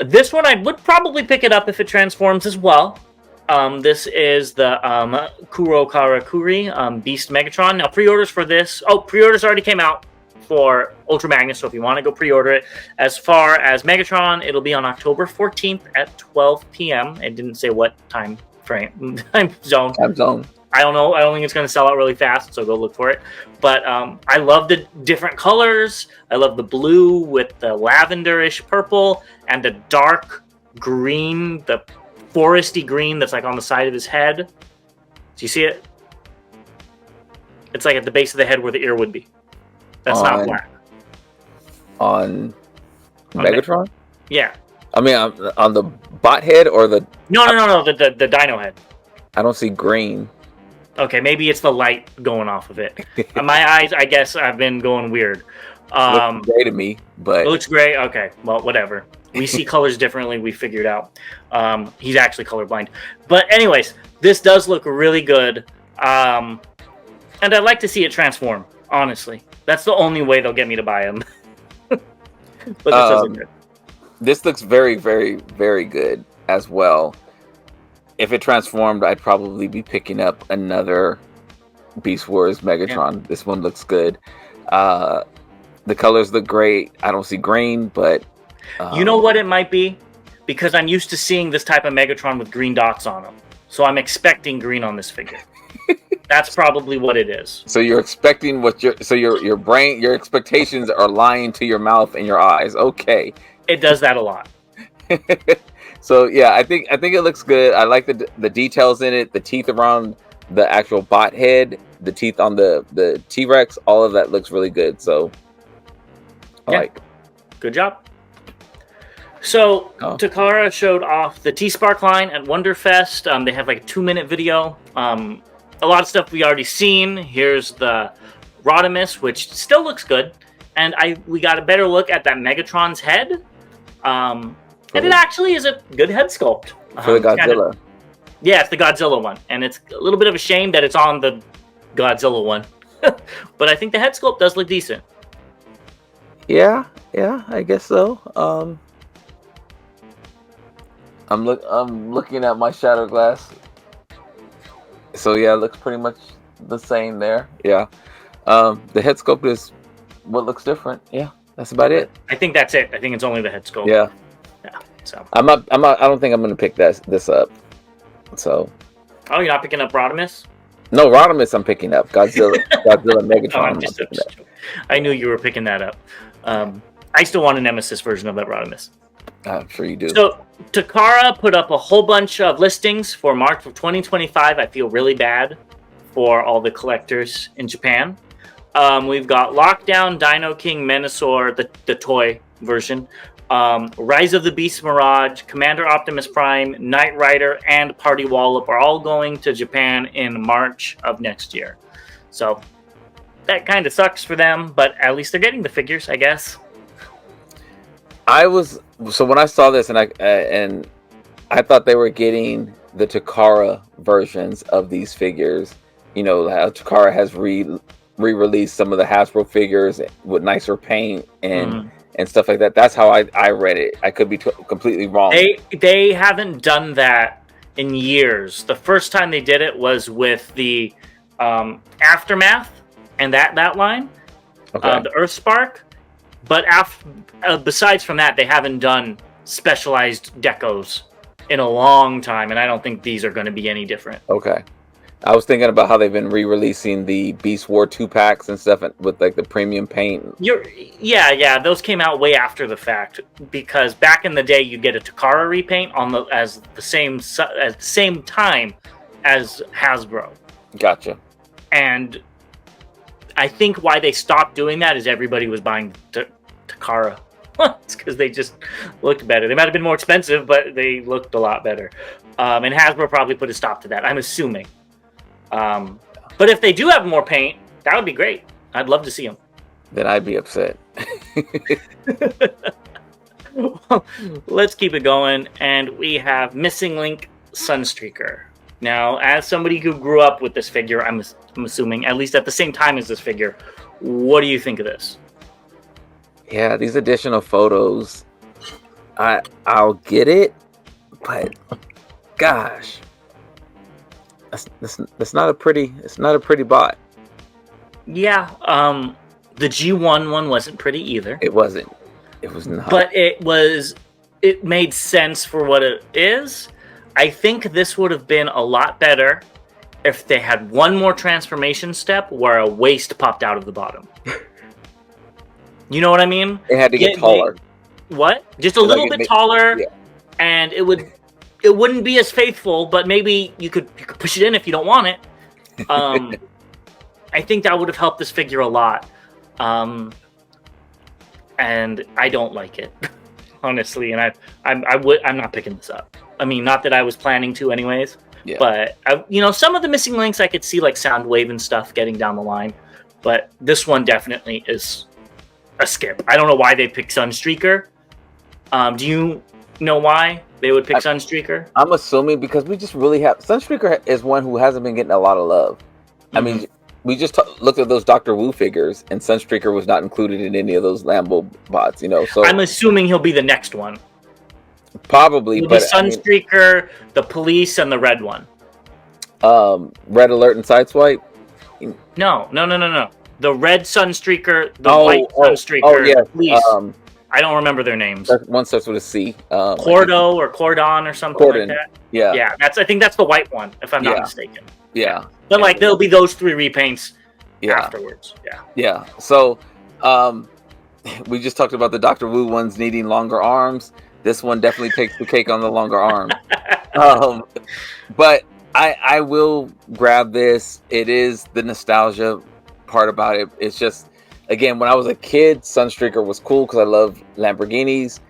Speaker 2: This one I would probably pick it up if it transforms as well. This is the Kuro Karakuri Beast Megatron. Now, pre-orders for this... Oh, pre-orders already came out for Ultra Magnus, so if you want to go pre-order it. As far as Megatron, it'll be on October 14th at 12 p.m. It didn't say what time zone. I don't know. I don't think it's going to sell out really fast, so go look for it. But I love the different colors. I love the blue with the lavenderish purple and the dark green, the foresty green that's like on the side of his head. Do you see it? It's like at the base of the head where the ear would be. That's not black.
Speaker 1: On Megatron?
Speaker 2: Yeah.
Speaker 1: I mean, on the bot head or the...
Speaker 2: No, the dino head.
Speaker 1: I don't see green.
Speaker 2: Okay, maybe it's the light going off of it. My eyes, I guess, I've been going weird.
Speaker 1: Looks gray to me, but...
Speaker 2: It looks gray? Okay, well, whatever. We see colors differently, we figured out. He's actually colorblind. But anyways, this does look really good. And I'd like to see it transform, honestly. That's the only way they'll get me to buy him. But this does look good.
Speaker 1: This looks very, very, very good as well. If it transformed, I'd probably be picking up another Beast Wars Megatron. Yeah. This one looks good. The colors look great. I don't see green, but...
Speaker 2: you know what it might be? Because I'm used to seeing this type of Megatron with green dots on him. So I'm expecting green on this figure. That's probably what it is.
Speaker 1: So you're expecting your brain, your expectations are lying to your mouth and your eyes. Okay.
Speaker 2: It does that a lot.
Speaker 1: So yeah, I think it looks good. I like the details in it, the teeth around the actual bot head, the teeth on the T-Rex, all of that looks really good. So
Speaker 2: good job. So Takara showed off the T-Spark line at WonderFest. They have like a 2-minute video. A lot of stuff we already seen. Here's the Rodimus, which still looks good, and we got a better look at that Megatron's head. And it actually is a good head sculpt.
Speaker 1: For the Godzilla.
Speaker 2: Yeah, it's the Godzilla one. And it's a little bit of a shame that it's on the Godzilla one. But I think the head sculpt does look decent.
Speaker 1: Yeah, I guess so. I'm looking at my shadow glass. So yeah, it looks pretty much the same there. Yeah. The head sculpt is what looks different. Yeah, that's about it.
Speaker 2: I think that's it. I think it's only the head sculpt.
Speaker 1: Yeah.
Speaker 2: So
Speaker 1: I don't think I'm gonna pick this up. So.
Speaker 2: Oh, you're not picking up Rodimus?
Speaker 1: No, Rodimus I'm picking up. Godzilla, Megatron.
Speaker 2: No,
Speaker 1: I'm picking up.
Speaker 2: I knew you were picking that up. I still want a Nemesis version of that Rodimus.
Speaker 1: I'm sure you do.
Speaker 2: So Takara put up a whole bunch of listings for March of 2025. I feel really bad for all the collectors in Japan. We've got Lockdown, Dino King, Menasor, the toy version, Rise of the Beast Mirage, Commander Optimus Prime, Knight Rider, and Party Wallop are all going to Japan in March of next year. So that kind of sucks for them, but at least they're getting the figures, I guess.
Speaker 1: So when I saw this and I thought they were getting the Takara versions of these figures. You know, how Takara has re-released some of the Hasbro figures with nicer paint and stuff like that. That's how I read it. I could be completely wrong.
Speaker 2: They haven't done that in years. The first time they did it was with the Aftermath and that line, the Earthspark. But besides from that, they haven't done specialized decos in a long time, and I don't think these are going to be any different.
Speaker 1: Okay. I was thinking about how they've been re-releasing the Beast War 2-packs and stuff with like the premium paint.
Speaker 2: Yeah, those came out way after the fact, because back in the day you get a Takara repaint as the same time as Hasbro.
Speaker 1: Gotcha.
Speaker 2: And I think why they stopped doing that is everybody was buying Takara. It's because they just looked better. They might have been more expensive, but they looked a lot better. And Hasbro probably put a stop to that, I'm assuming. But if they do have more paint, that would be great. I'd love to see them.
Speaker 1: Then I'd be upset.
Speaker 2: Well, let's keep it going. And we have Missing Link Sunstreaker. Now, as somebody who grew up with this figure, I'm assuming, at least at the same time as this figure, what do you think of this?
Speaker 1: Yeah, these additional photos, I'll get it, but gosh, that's not a pretty bot.
Speaker 2: Yeah, the G1 one wasn't pretty either.
Speaker 1: It wasn't. It was not.
Speaker 2: But it made sense for what it is. I think this would have been a lot better if they had one more transformation step where a waist popped out of the bottom. You know what I mean?
Speaker 1: It had to get taller.
Speaker 2: What? Just a little bit taller, and it wouldn't be as faithful, but maybe you could push it in if you don't want it. I think that would have helped this figure a lot. And I don't like it, honestly. And I'm not picking this up. I mean, not that I was planning to, anyways. Yeah. But some of the missing links I could see, like Soundwave and stuff, getting down the line. But this one definitely is a skip. I don't know why they picked Sunstreaker. Do you know why they would pick Sunstreaker?
Speaker 1: I'm assuming because we just really have Sunstreaker is one who hasn't been getting a lot of love. I mean, we just looked at those Dr. Wu figures, and Sunstreaker was not included in any of those Lambo bots. So
Speaker 2: I'm assuming he'll be the next one.
Speaker 1: Probably,
Speaker 2: but Sunstreaker, the police, and the red one.
Speaker 1: Red Alert and Sideswipe.
Speaker 2: No. The red Sunstreaker, the white Sunstreaker.
Speaker 1: Oh yeah,
Speaker 2: police. I don't remember their names.
Speaker 1: One starts with a C.
Speaker 2: Cordo or Cordon or something like that.
Speaker 1: Yeah.
Speaker 2: I think that's the white one, if I'm not mistaken.
Speaker 1: Yeah.
Speaker 2: But there'll be those 3 repaints afterwards.
Speaker 1: Yeah. So, we just talked about the Dr. Wu ones needing longer arms. This one definitely takes the cake on the longer arm. But I will grab this. It is the nostalgia part about it. It's just, again, when I was a kid, Sunstreaker was cool because I love Lamborghinis.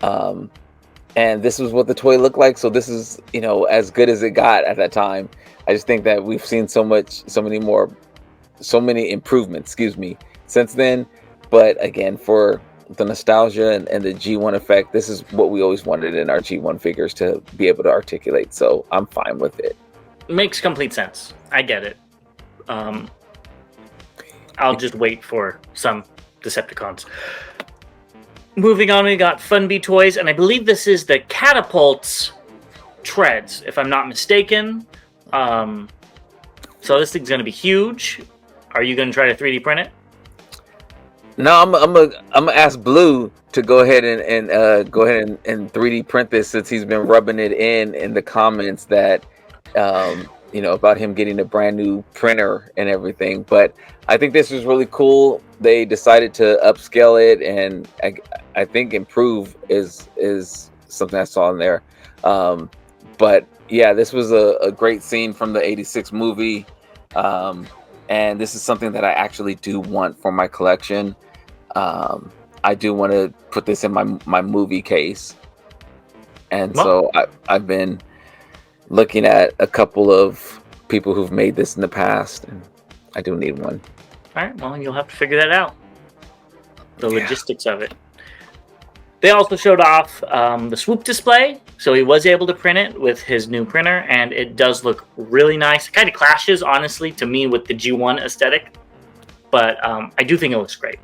Speaker 1: And this was what the toy looked like. So this is, as good as it got at that time. I just think that we've seen so many improvements, since then. But again, for the nostalgia and the G1 effect, this is what we always wanted in our G1 figures to be able to articulate. So I'm fine with it.
Speaker 2: Makes complete sense. I get it. I'll just wait for some Decepticons. Moving on, we got Funby Toys, and I believe this is the Catapults treads, if I'm not mistaken. So this thing's going to be huge. Are you going to try to 3D print it?
Speaker 1: No, I'm gonna ask Blue to go ahead and 3D print this, since he's been rubbing it in the comments that about him getting a brand new printer and everything. But I think this is really cool. They decided to upscale it, and I think improve is something I saw in there. But yeah, this was a great scene from the '86 movie, and this is something that I actually do want for my collection. I do want to put this in my movie case, and so I've been looking at a couple of people who've made this in the past, and I do need one.
Speaker 2: All right, well, you'll have to figure that out. The logistics of it. They also showed off the swoop display, so he was able to print it with his new printer, and it does look really nice. It kind of clashes, honestly, to me with the G1 aesthetic, but I do think it looks great.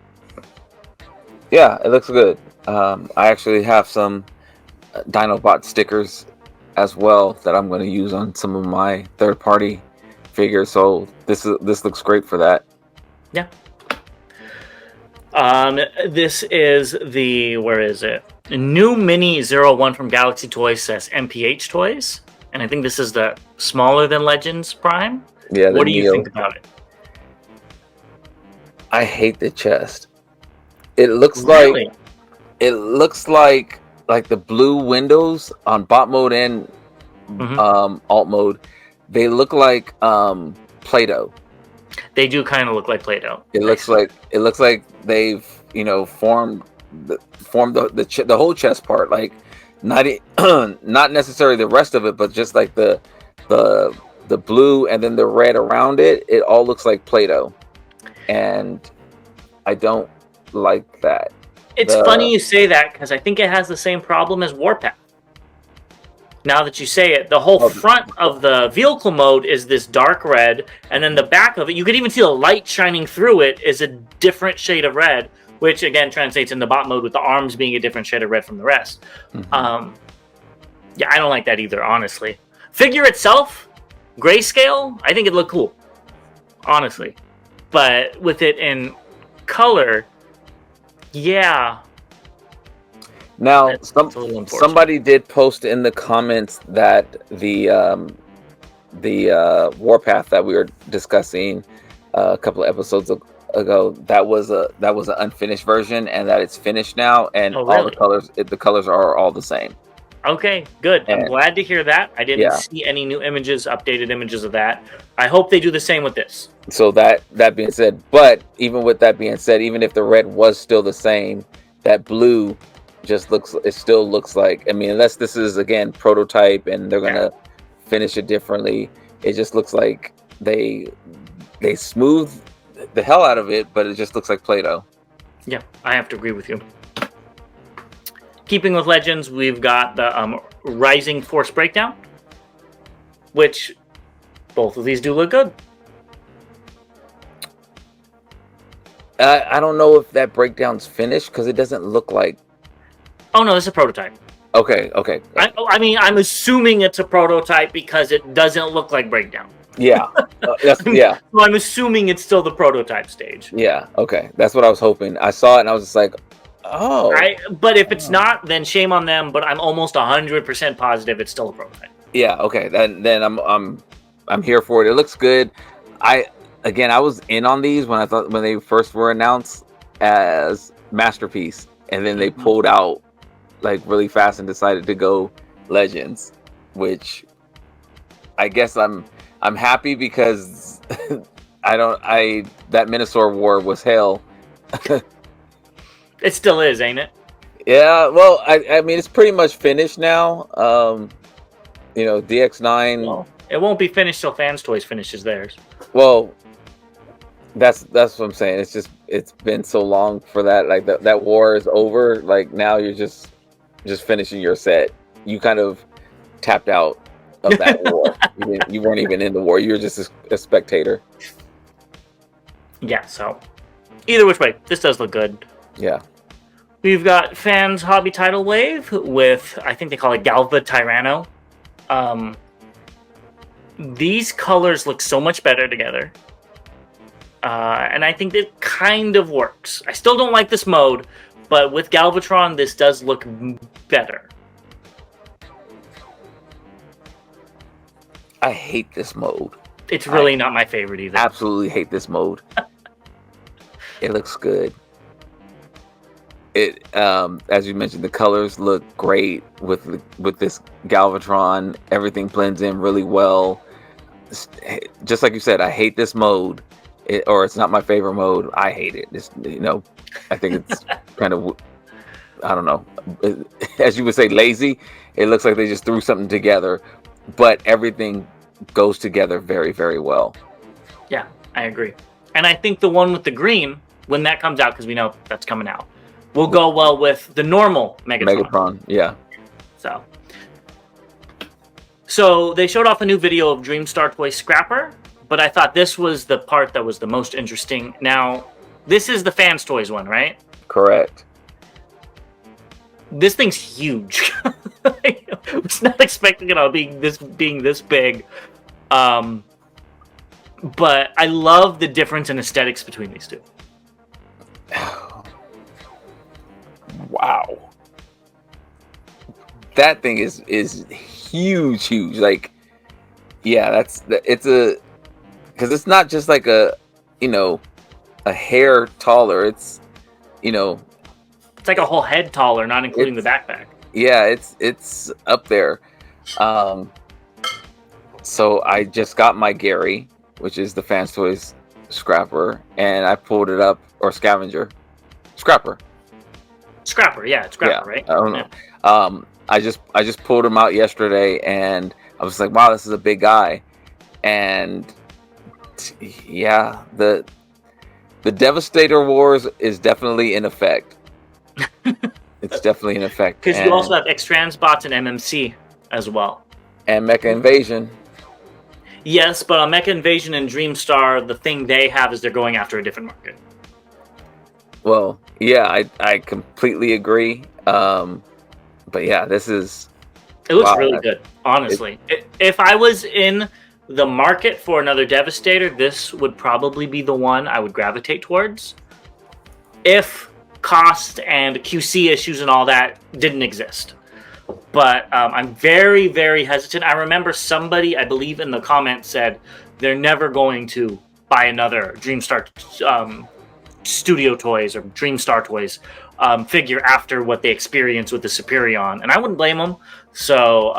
Speaker 1: Yeah, it looks good. I actually have some Dinobot stickers as well that I'm going to use on some of my third-party figures. So this looks great for that.
Speaker 2: Yeah. This is the new Mini 01 from Galaxy Toys, says MPH Toys, and I think this is the smaller than Legends Prime.
Speaker 1: Yeah.
Speaker 2: What do you think about it?
Speaker 1: I hate the chest. It looks
Speaker 2: really?
Speaker 1: like the blue windows on bot mode and alt mode. They look like Play-Doh.
Speaker 2: They do kind of look like Play-Doh.
Speaker 1: It looks like they've formed the whole chest part, like not necessarily the rest of it, but just like the blue and then the red around it. It all looks like Play-Doh, and I don't like that.
Speaker 2: It's funny you say that, because I think it has the same problem as Warpath. Now that you say it, the whole front of the vehicle mode is this dark red, and then the back of it, you can even see the light shining through it, is a different shade of red, which again translates into bot mode with the arms being a different shade of red from the rest. Yeah, I don't like that either, honestly. Figure itself, grayscale, I think it looked cool, honestly. But with it in color, yeah.
Speaker 1: Now, somebody did post in the comments that the Warpath that we were discussing a couple of episodes ago, that was an unfinished version, and that it's finished now, and all the colors are all the same.
Speaker 2: Okay, good. I'm glad to hear that. I didn't see any new images, updated images of that. I hope they do the same with this.
Speaker 1: So that being said, but even with that being said, even if the red was still the same, that blue still looks like, I mean, unless this is again prototype and they're gonna finish it differently, it just looks like they smooth the hell out of it, but it just looks like Play-Doh.
Speaker 2: Yeah, I have to agree with you. Keeping with Legends, we've got the Rising Force Breakdown, which both of these do look good.
Speaker 1: I don't know if that breakdown's finished, because it doesn't look like...
Speaker 2: Oh, no, it's a prototype.
Speaker 1: Okay.
Speaker 2: I mean, I'm assuming it's a prototype because it doesn't look like Breakdown.
Speaker 1: Yeah.
Speaker 2: So I'm assuming it's still the prototype stage.
Speaker 1: Yeah, okay. That's what I was hoping. I saw it and I was just like, oh.
Speaker 2: But if it's not, then shame on them, but I'm almost 100% positive it's still a prototype.
Speaker 1: Yeah, okay. Then I'm here for it. It looks good. I was in on these when they first were announced as Masterpiece, and then they pulled out like really fast and decided to go Legends, which I guess I'm happy, because that Minosaur War was hell.
Speaker 2: It still is, ain't it?
Speaker 1: Yeah, well, I mean, it's pretty much finished now. DX9.
Speaker 2: Well, it won't be finished till Fans Toys finishes theirs.
Speaker 1: Well, that's what I'm saying. It's been so long for that. Like that war is over. Like now you're just finishing your set. You kind of tapped out of that war. You weren't even in the war. You were just a spectator.
Speaker 2: Yeah. So either which way, this does look good.
Speaker 1: Yeah.
Speaker 2: We've got Fans Hobby Tidal Wave with, I think they call it Galva Tyranno. These colors look so much better together. And I think it kind of works. I still don't like this mode, but with Galvatron, this does look better.
Speaker 1: I hate this mode.
Speaker 2: It's really not my favorite either.
Speaker 1: Absolutely hate this mode. It looks good. It as you mentioned, the colors look great with this Galvatron. Everything blends in really well. Just like you said, I hate this mode. It's not my favorite mode. I hate it. It's, I think it's kind of, I don't know, as you would say, lazy. It looks like they just threw something together, but everything goes together very, very well.
Speaker 2: Yeah, I agree. And I think the one with the green, when that comes out, because we know that's coming out, will go well with the normal Megatron.
Speaker 1: Yeah.
Speaker 2: So they showed off a new video of Dreamstar Toy Scrapper, but I thought this was the part that was the most interesting. Now, this is the Fans Toys one, right?
Speaker 1: Correct.
Speaker 2: This thing's huge. I was not expecting it all being this big. But I love the difference in aesthetics between these two.
Speaker 1: Wow. That thing is huge. Like, yeah, because it's not just like a hair taller. It's
Speaker 2: it's like a whole head taller, not including the backpack.
Speaker 1: Yeah, it's up there. So I just got my Gary, which is the Fans Toys Scrapper, and I pulled it up, or Scavenger. Scrapper, yeah, it's Scrapper, right? I don't know. Yeah. I just pulled him out yesterday, and I was like, wow, this is a big guy. And yeah, the Devastator Wars is definitely in effect. It's definitely in effect.
Speaker 2: Because you also have Ex-Transbots and MMC as well.
Speaker 1: And Mecha Invasion.
Speaker 2: Yes, but on Mecha Invasion and Dreamstar, the thing they have is they're going after a different market.
Speaker 1: Well, yeah, I completely agree. But yeah, this is...
Speaker 2: It looks really good, honestly. If I was in the market for another Devastator, this would probably be the one I would gravitate towards. If cost and QC issues and all that didn't exist. But I'm very, very hesitant. I remember somebody, I believe in the comments, said they're never going to buy another Dreamstar Studio Toys or Dreamstar Toys figure after what they experienced with the Superion. And I wouldn't blame them. So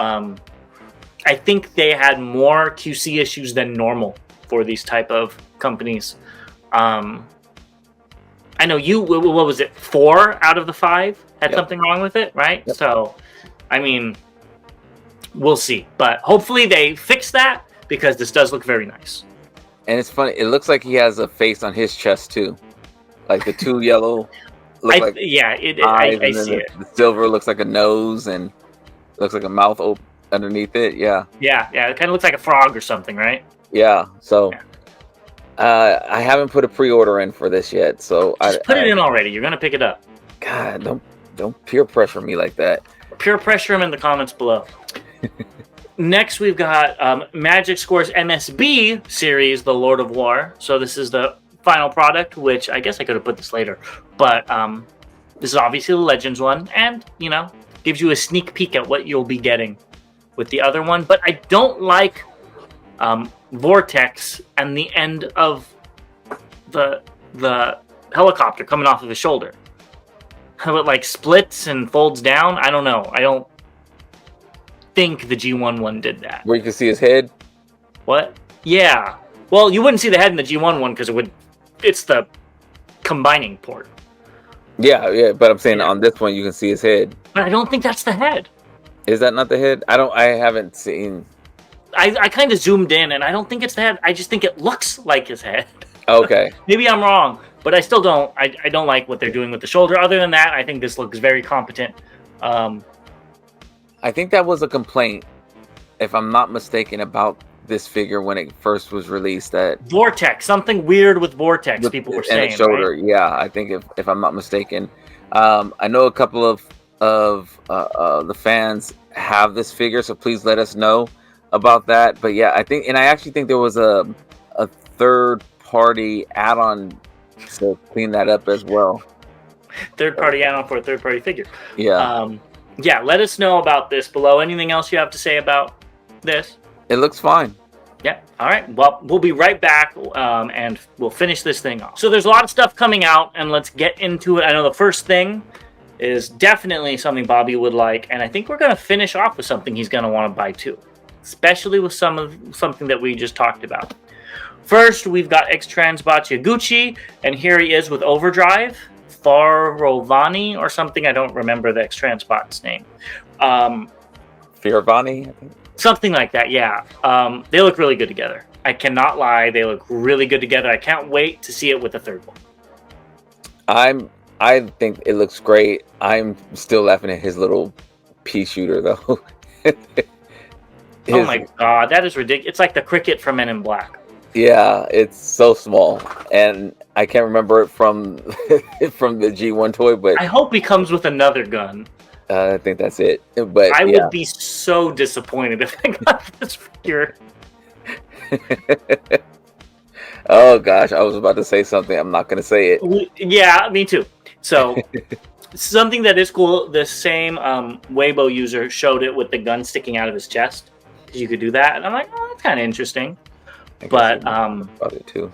Speaker 2: I think they had more QC issues than normal for these type of companies. I know what was it, 4 out of the 5 had something wrong with it, right? Yep. So, I mean, we'll see. But hopefully they fix that, because this does look very nice.
Speaker 1: And it's funny, it looks like he has a face on his chest, too. Like the 2 yellow look like eyes, I see it. The silver looks like a nose, and looks like a mouth underneath it, yeah.
Speaker 2: Yeah, it kind of looks like a frog or something, right?
Speaker 1: Yeah, so... Yeah. I haven't put a pre-order in for this yet, so
Speaker 2: just put it in already. You're gonna pick it up.
Speaker 1: God, don't peer pressure me like that.
Speaker 2: Peer pressure him in the comments below. Next, we've got Magic Square's MSB series, The Lord of War. So this is the final product, which I guess I could have put this later, but this is obviously the Legends one, and gives you a sneak peek at what you'll be getting with the other one. But I don't like Vortex and the end of the helicopter coming off of his shoulder. How it like splits and folds down. I don't know. I don't think the G1 one did that.
Speaker 1: Where you can see his head?
Speaker 2: What? Yeah. Well, you wouldn't see the head in the G1 one because it's the combining port.
Speaker 1: Yeah, but I'm saying on this one you can see his head.
Speaker 2: But I don't think that's the head.
Speaker 1: Is that not the head? I haven't seen.
Speaker 2: I kind of zoomed in, and I don't think it's the head. I just think it looks like his head.
Speaker 1: Okay.
Speaker 2: Maybe I'm wrong, but I still don't. I don't like what they're doing with the shoulder. Other than that, I think this looks very competent.
Speaker 1: I think that was a complaint, if I'm not mistaken, about this figure when it first was released. That
Speaker 2: Vortex, something weird with Vortex, people were saying.
Speaker 1: And shoulder,
Speaker 2: right?
Speaker 1: Yeah. I think if I'm not mistaken, I know a couple of the fans have this figure, so please let us know about that. But yeah, I actually think there was a third party add-on to clean that up as well.
Speaker 2: Third party add-on for a third party figure.
Speaker 1: Yeah.
Speaker 2: Yeah, let us know about this below. Anything else you have to say about this?
Speaker 1: It looks fine.
Speaker 2: Yeah. All right. Well, we'll be right back, and we'll finish this thing off. So there's a lot of stuff coming out, and let's get into it. I know the first thing is definitely something Bobby would like, and I think we're going to finish off with something he's going to want to buy too, especially with something that we just talked about. First, we've got Ex-Transbots Yaguchi, and here he is with Overdrive, Farovani or something. I don't remember the Ex-Transbots name.
Speaker 1: Fioravani, I think.
Speaker 2: Something like that, yeah. They look really good together. I cannot lie, they look really good together. I can't wait to see it with the third one.
Speaker 1: I think it looks great. I'm still laughing at his little pea shooter though.
Speaker 2: Oh my god, that is ridiculous. It's like the cricket from Men in Black.
Speaker 1: Yeah, it's so small, and I can't remember it from from the G1 toy, but
Speaker 2: I hope he comes with another gun.
Speaker 1: I think that's it. But
Speaker 2: I would be so disappointed if I got this figure.
Speaker 1: Oh gosh, I was about to say something. I'm not going to say it.
Speaker 2: Yeah, me too. So something that is cool. The same Weibo user showed it with the gun sticking out of his chest. You could do that, and I'm like, oh, that's kind of interesting. But
Speaker 1: about it too.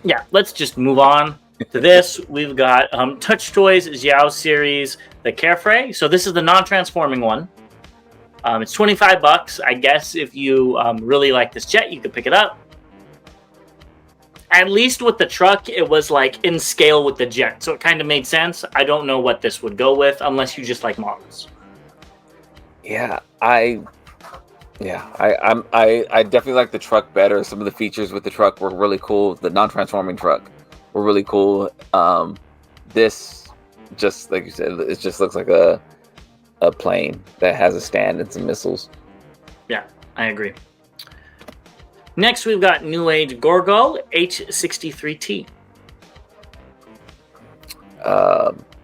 Speaker 2: Yeah, let's just move on to this. We've got Touch Toys Xiao series, the Carefree. So this is the non-transforming one. It's $25. I guess if you really like this jet, you could pick it up. At least with the truck, it was like in scale with the jet, so it kind of made sense. I don't know what this would go with unless you just like models.
Speaker 1: Yeah, I definitely like the truck better. Some of the features with the truck were really cool. The non-transforming truck were really cool. This, just like you said, it just looks like a plane that has a stand and some missiles. Yeah,
Speaker 2: I agree. Next, we've got New Age Gorgo H63T.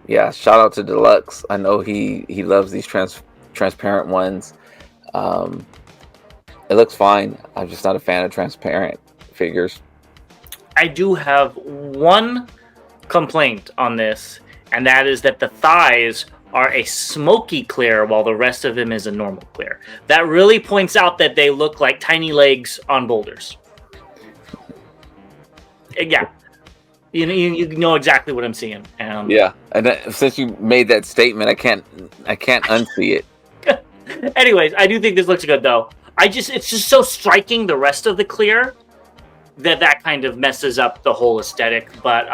Speaker 1: Yeah, shout out to Deluxe. I know he loves these transparent ones. It looks fine. I'm just not a fan of transparent figures.
Speaker 2: I do have one complaint on this, and that is that the thighs are a smoky clear while the rest of him is a normal clear. That really points out that they look like tiny legs on boulders. Yeah. You know exactly what I'm seeing.
Speaker 1: Yeah, and since you made that statement, I can't unsee it.
Speaker 2: Anyways, I do think this looks good though. It's just so striking, the rest of the clear, that kind of messes up the whole aesthetic. But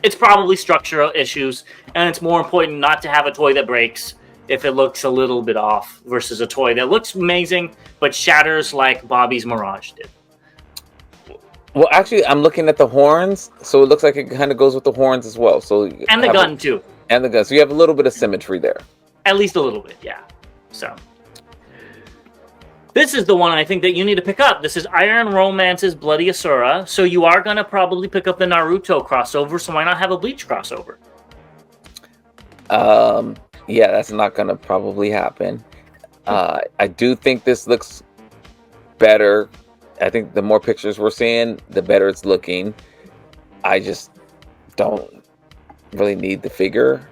Speaker 2: it's probably structural issues, and it's more important not to have a toy that breaks if it looks a little bit off versus a toy that looks amazing but shatters like Bobby's Mirage did.
Speaker 1: Well, actually, I'm looking at the horns, so it looks like it kind of goes with the horns as well. So
Speaker 2: and the gun too.
Speaker 1: And the gun, so you have a little bit of symmetry there.
Speaker 2: At least a little bit, yeah. So this is the one I think that you need to pick up. This is Iron Romance's Bloody Asura. So you are going to probably pick up the Naruto crossover, so why not have a Bleach crossover?
Speaker 1: Yeah, that's not going to probably happen. I do think this looks better. I think the more pictures we're seeing, the better it's looking. I just don't really need the figure.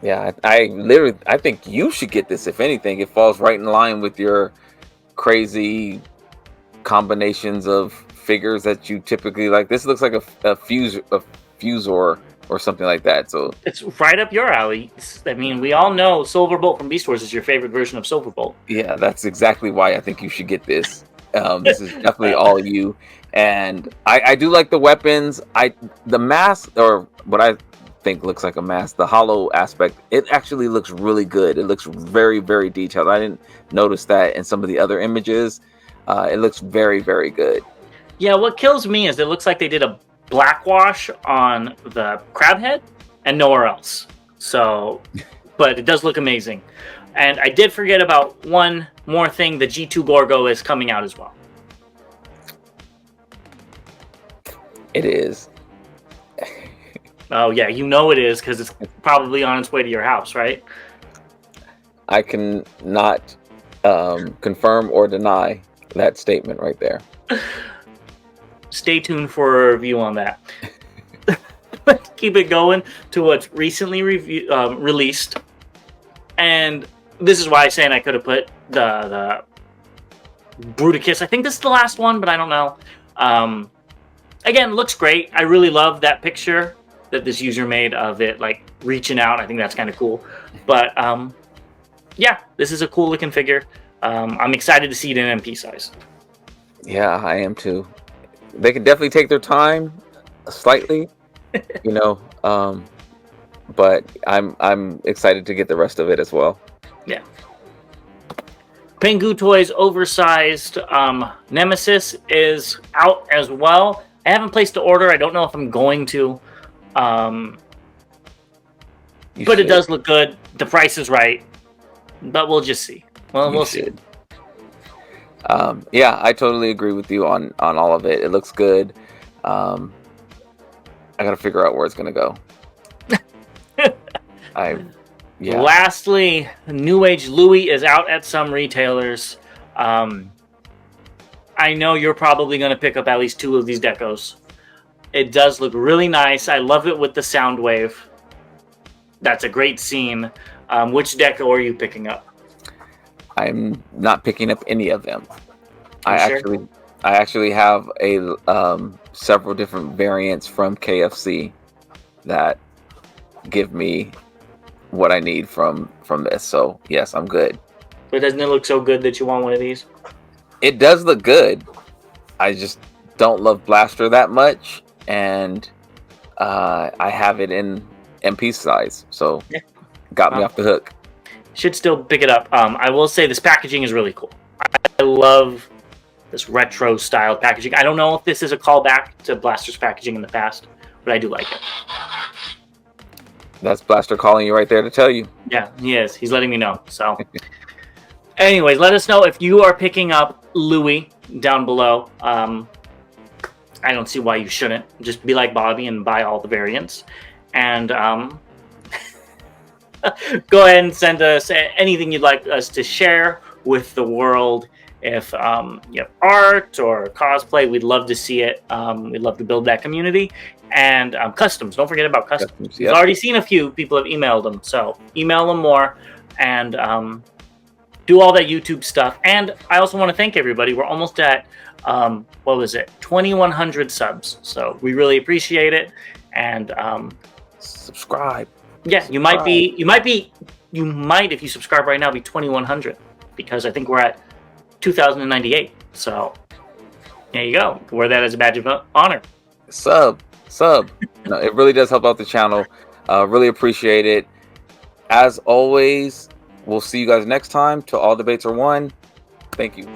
Speaker 1: Yeah, I think you should get this. If anything, it falls right in line with your crazy combinations of figures that you typically like. This looks like a Fusor or something like that. So
Speaker 2: it's right up your alley. I mean, we all know Silverbolt from Beast Wars is your favorite version of Silverbolt.
Speaker 1: Yeah, that's exactly why I think you should get this. This is definitely all you. And I do like the weapons. The mask, or what I think looks like a mask, the hollow aspect, it actually looks really good. It looks very, very detailed. I didn't notice that in some of the other images. It looks very, very good.
Speaker 2: Yeah, what kills me is it looks like they did a black wash on the crab head and nowhere else. So, but it does look amazing. And I did forget about one more thing. The G2 Gorgo is coming out as well.
Speaker 1: It is.
Speaker 2: Oh, yeah, you know it is because it's probably on its way to your house, right?
Speaker 1: I can not confirm or deny that statement right there.
Speaker 2: Stay tuned for a review on that. Let's keep it going to what's recently released. And this is why I'm saying I could have put the Bruticus. I think this is the last one, but I don't know. Again, looks great. I really love that picture that this user made of it, like reaching out. I think that's kind of cool. But yeah, this is a cool looking figure. I'm excited to see it in MP size.
Speaker 1: Yeah, I am too. They can definitely take their time, slightly, you know. But I'm excited to get the rest of it as well.
Speaker 2: Yeah. Pengu Toys oversized Nemesis is out as well. I haven't placed the order. I don't know if I'm going to. But it does look good. The price is right. But we'll just see. Well, we'll see.
Speaker 1: Yeah, I totally agree with you on all of it. It looks good. I gotta figure out where it's gonna go. Yeah.
Speaker 2: Lastly, New Age Louis is out at some retailers. I know you're probably going to pick up at least 2 of these decos. It does look really nice. I love it with the sound wave. That's a great scene. Which deco are you picking up?
Speaker 1: I'm not picking up any of them. I
Speaker 2: sure?
Speaker 1: actually have a several different variants from KFC that give me what I need from this. So yes, I'm good.
Speaker 2: But doesn't it look so good that you want one of these?
Speaker 1: It does look good. I just don't love Blaster that much, and I have it in MP size, so got me off the hook.
Speaker 2: Should still pick it up. I will say this packaging is really cool. I love this retro style packaging. I don't know if this is a callback to Blaster's packaging in the past, but I do like it.
Speaker 1: That's Blaster calling you right there to tell you.
Speaker 2: Yeah, he is. He's letting me know. So, anyways, let us know if you are picking up Louis down below. I don't see why you shouldn't. Just be like Bobby and buy all the variants. And go ahead and send us anything you'd like us to share with the world. If you have art or cosplay, we'd love to see it. We'd love to build that community. And customs. Don't forget about customs. We've already seen a few people have emailed them. So email them more and do all that YouTube stuff. And I also want to thank everybody. We're almost at, 2,100 subs. So we really appreciate it. And
Speaker 1: subscribe.
Speaker 2: Yeah, you might, if you subscribe right now, be 2,100. Because I think we're at 2,098. So there you go. Wear that as a badge of honor.
Speaker 1: Sub. No, it really does help out the channel. Really appreciate it. As always, we'll see you guys next time. Till all debates are won. Thank you.